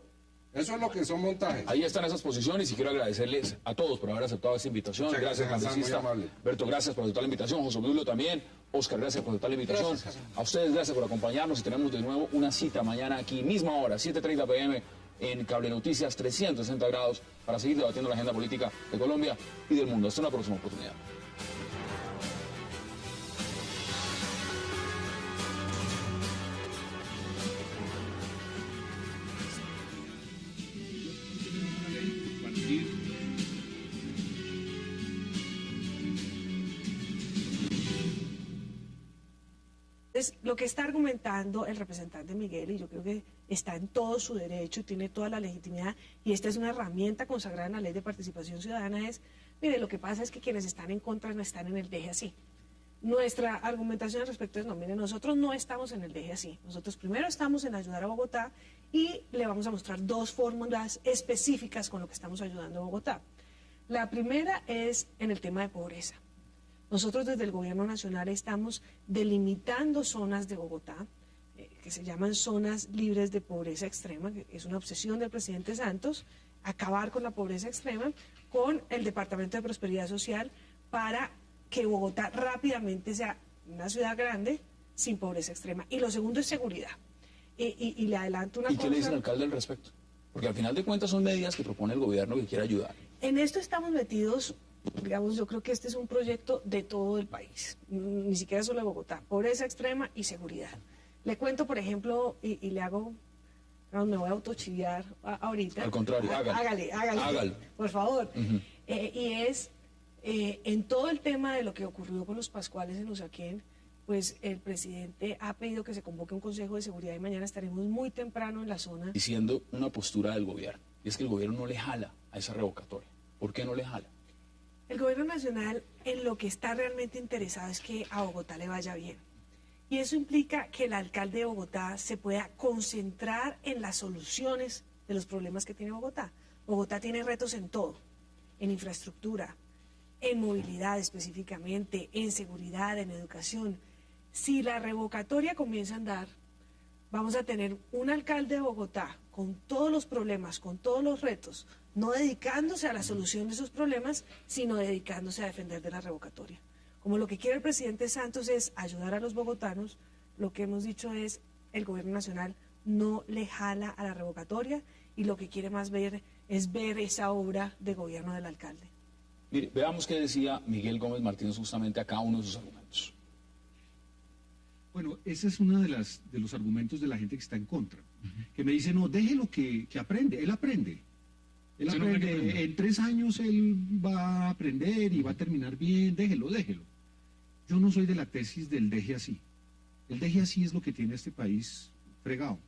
Eso es lo que son montajes. Ahí están esas posiciones y quiero agradecerles a todos por haber aceptado esta invitación. Muchas Gracias, gracias, Hassan, congresista. muy amable. Berto, gracias por aceptar la invitación. José Obdulio también. Oscar, gracias por aceptar la invitación. Gracias, Hassan. A ustedes, gracias por acompañarnos y tenemos de nuevo una cita mañana aquí, misma hora, 7:30 p.m. en Cable Noticias 360 grados para seguir debatiendo la agenda política de Colombia y del mundo. Hasta una próxima oportunidad. Entonces, lo que está argumentando el representante Miguel, y yo creo que está en todo su derecho, tiene toda la legitimidad, y esta es una herramienta consagrada en la Ley de Participación Ciudadana, es, mire, lo que pasa es que quienes están en contra no están en el deje así. Nuestra argumentación al respecto es, no, mire, nosotros no estamos en el deje así. Nosotros primero estamos en ayudar a Bogotá y le vamos a mostrar dos fórmulas específicas con lo que estamos ayudando a Bogotá. La primera es en el tema de pobreza. Nosotros desde el Gobierno Nacional estamos delimitando zonas de Bogotá que se llaman zonas libres de pobreza extrema, que es una obsesión del presidente Santos, acabar con la pobreza extrema con el Departamento de Prosperidad Social para que Bogotá rápidamente sea una ciudad grande sin pobreza extrema. Y lo segundo es seguridad. Y le adelanto una ¿Y cosa. qué le dice el alcalde al respecto? Porque al final de cuentas son medidas que propone el gobierno que quiere ayudar. En esto estamos metidos, digamos, yo creo que este es un proyecto de todo el país, ni siquiera solo de Bogotá, pobreza extrema y seguridad. Le cuento, por ejemplo, y le hago, no, me voy a autochillar ahorita. Al contrario, hágale. Hágale, por favor. Y es, en todo el tema de lo que ocurrió con los Pascuales en Usaquén, pues el presidente ha pedido que se convoque un Consejo de Seguridad y mañana estaremos muy temprano en la zona. Diciendo una postura del gobierno, y es que el gobierno no le jala a esa revocatoria. ¿Por qué no le jala? El gobierno nacional en lo que está realmente interesado es que a Bogotá le vaya bien. Y eso implica que el alcalde de Bogotá se pueda concentrar en las soluciones de los problemas que tiene Bogotá. Bogotá tiene retos en todo, en infraestructura, en movilidad específicamente, en seguridad, en educación. Si la revocatoria comienza a andar, vamos a tener un alcalde de Bogotá con todos los problemas, con todos los retos, no dedicándose a la solución de esos problemas, sino dedicándose a defender de la revocatoria. Como lo que quiere el presidente Santos es ayudar a los bogotanos, lo que hemos dicho es el gobierno nacional no le jala a la revocatoria y lo que quiere más ver es ver esa obra de gobierno del alcalde. Mire, veamos qué decía Miguel Gómez Martínez justamente a cada uno de sus argumentos. Bueno, ese es uno de los argumentos de la gente que está en contra, que me dice, no, déjelo que aprende, él aprende. Él Ese hombre que aprende, aprende. en 3 años él va a aprender y va a terminar bien, déjelo. Yo no soy de la tesis del deje así. El deje así es lo que tiene este país fregado.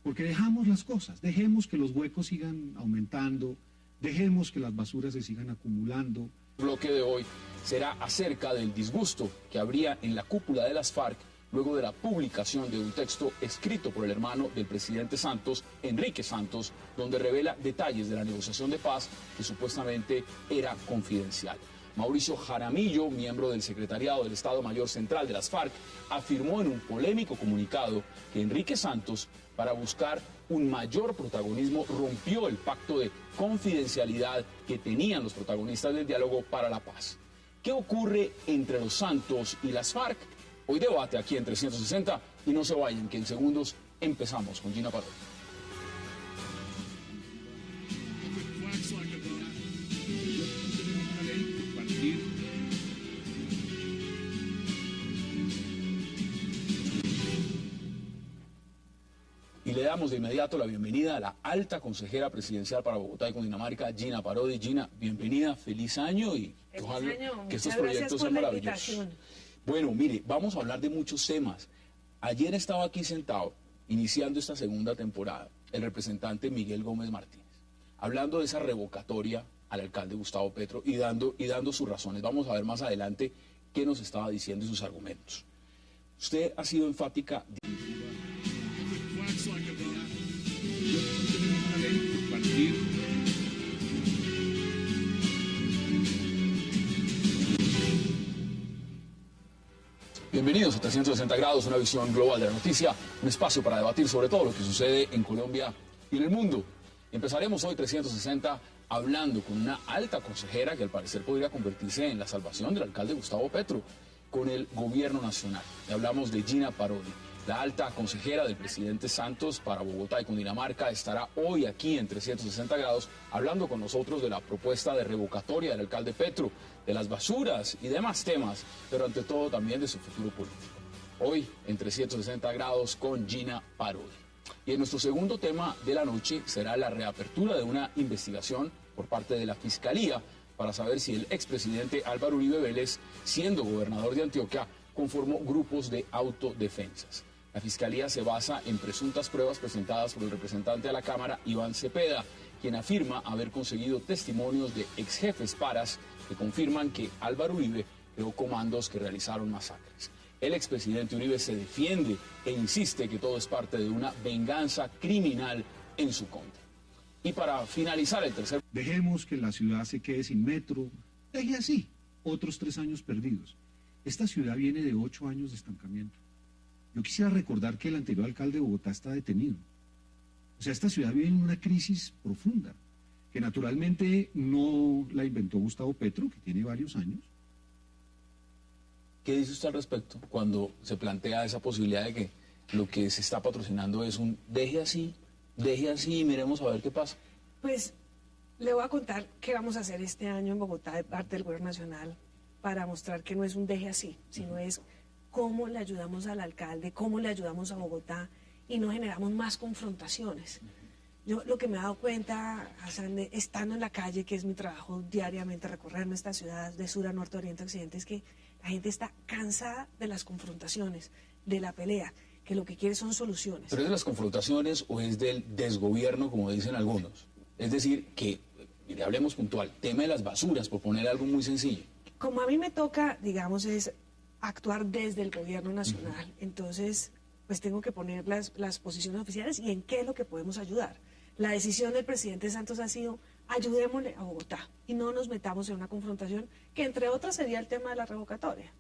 Porque dejamos las cosas, dejemos que los huecos sigan aumentando, dejemos que las basuras se sigan acumulando, El bloque de hoy será acerca del disgusto que habría en la cúpula de las FARC luego de la publicación de un texto escrito por el hermano del presidente Santos, Enrique Santos, donde revela detalles de la negociación de paz que supuestamente era confidencial. Mauricio Jaramillo, miembro del secretariado del Estado Mayor Central de las FARC, afirmó en un polémico comunicado que Enrique Santos, para buscar un mayor protagonismo, rompió el pacto de confidencialidad que tenían los protagonistas del diálogo para la paz. ¿Qué ocurre entre los Santos y las FARC? Hoy debate aquí en 360 y no se vayan, que en segundos empezamos con Gina Parodi. Y le damos de inmediato la bienvenida a la alta consejera presidencial para Bogotá y Cundinamarca, Gina Parodi. Gina, bienvenida, feliz año y ojalá que estos proyectos sean maravillosos. Bueno, mire, vamos a hablar de muchos temas. Ayer estaba aquí sentado, iniciando esta segunda temporada, el representante Miguel Gómez Martínez, hablando de esa revocatoria al alcalde Gustavo Petro y dando sus razones. Vamos a ver más adelante qué nos estaba diciendo y sus argumentos. Usted ha sido enfática. Bienvenidos a 360 grados, una visión global de la noticia, un espacio para debatir sobre todo lo que sucede en Colombia y en el mundo. Empezaremos hoy 360 hablando con una alta consejera que al parecer podría convertirse en la salvación del alcalde Gustavo Petro con el gobierno nacional. Y hablamos de Gina Parodi. La alta consejera del presidente Santos para Bogotá y Cundinamarca estará hoy aquí en 360 grados hablando con nosotros de la propuesta de revocatoria del alcalde Petro, de las basuras y demás temas, pero ante todo también de su futuro político. Hoy en 360 grados con Gina Parodi. Y en nuestro segundo tema de la noche será la reapertura de una investigación por parte de la Fiscalía para saber si el expresidente Álvaro Uribe Vélez, siendo gobernador de Antioquia, conformó grupos de autodefensas. La Fiscalía se basa en presuntas pruebas presentadas por el representante a la Cámara, Iván Cepeda, quien afirma haber conseguido testimonios de exjefes paras que confirman que Álvaro Uribe creó comandos que realizaron masacres. El expresidente Uribe se defiende e insiste que todo es parte de una venganza criminal en su contra. Y para finalizar el tercer... Dejemos que la ciudad se quede sin metro, deje así, otros 3 años perdidos. Esta ciudad viene de 8 años de estancamiento. Yo quisiera recordar que el anterior alcalde de Bogotá está detenido. O sea, esta ciudad vive en una crisis profunda, que naturalmente no la inventó Gustavo Petro, que tiene varios años. ¿Qué dice usted al respecto cuando se plantea esa posibilidad de que lo que se está patrocinando es un deje así y miremos a ver qué pasa? Pues le voy a contar qué vamos a hacer este año en Bogotá de parte del Gobierno Nacional para mostrar que no es un deje así, sino es cómo le ayudamos al alcalde, cómo le ayudamos a Bogotá y no generamos más confrontaciones. Yo lo que me he dado cuenta, Hassan, estando en la calle, que es mi trabajo diariamente, recorrer nuestra ciudad de sur a norte, oriente, occidente, es que la gente está cansada de las confrontaciones, de la pelea, que lo que quiere son soluciones. ¿Pero es de las confrontaciones o es del desgobierno, como dicen algunos? Es decir, que, mire, hablemos puntual, tema de las basuras, por poner algo muy sencillo. Como a mí me toca, digamos, es actuar desde el gobierno nacional, entonces pues tengo que poner las posiciones oficiales y en qué es lo que podemos ayudar. La decisión del presidente Santos ha sido ayudémosle a Bogotá y no nos metamos en una confrontación que entre otras sería el tema de la revocatoria.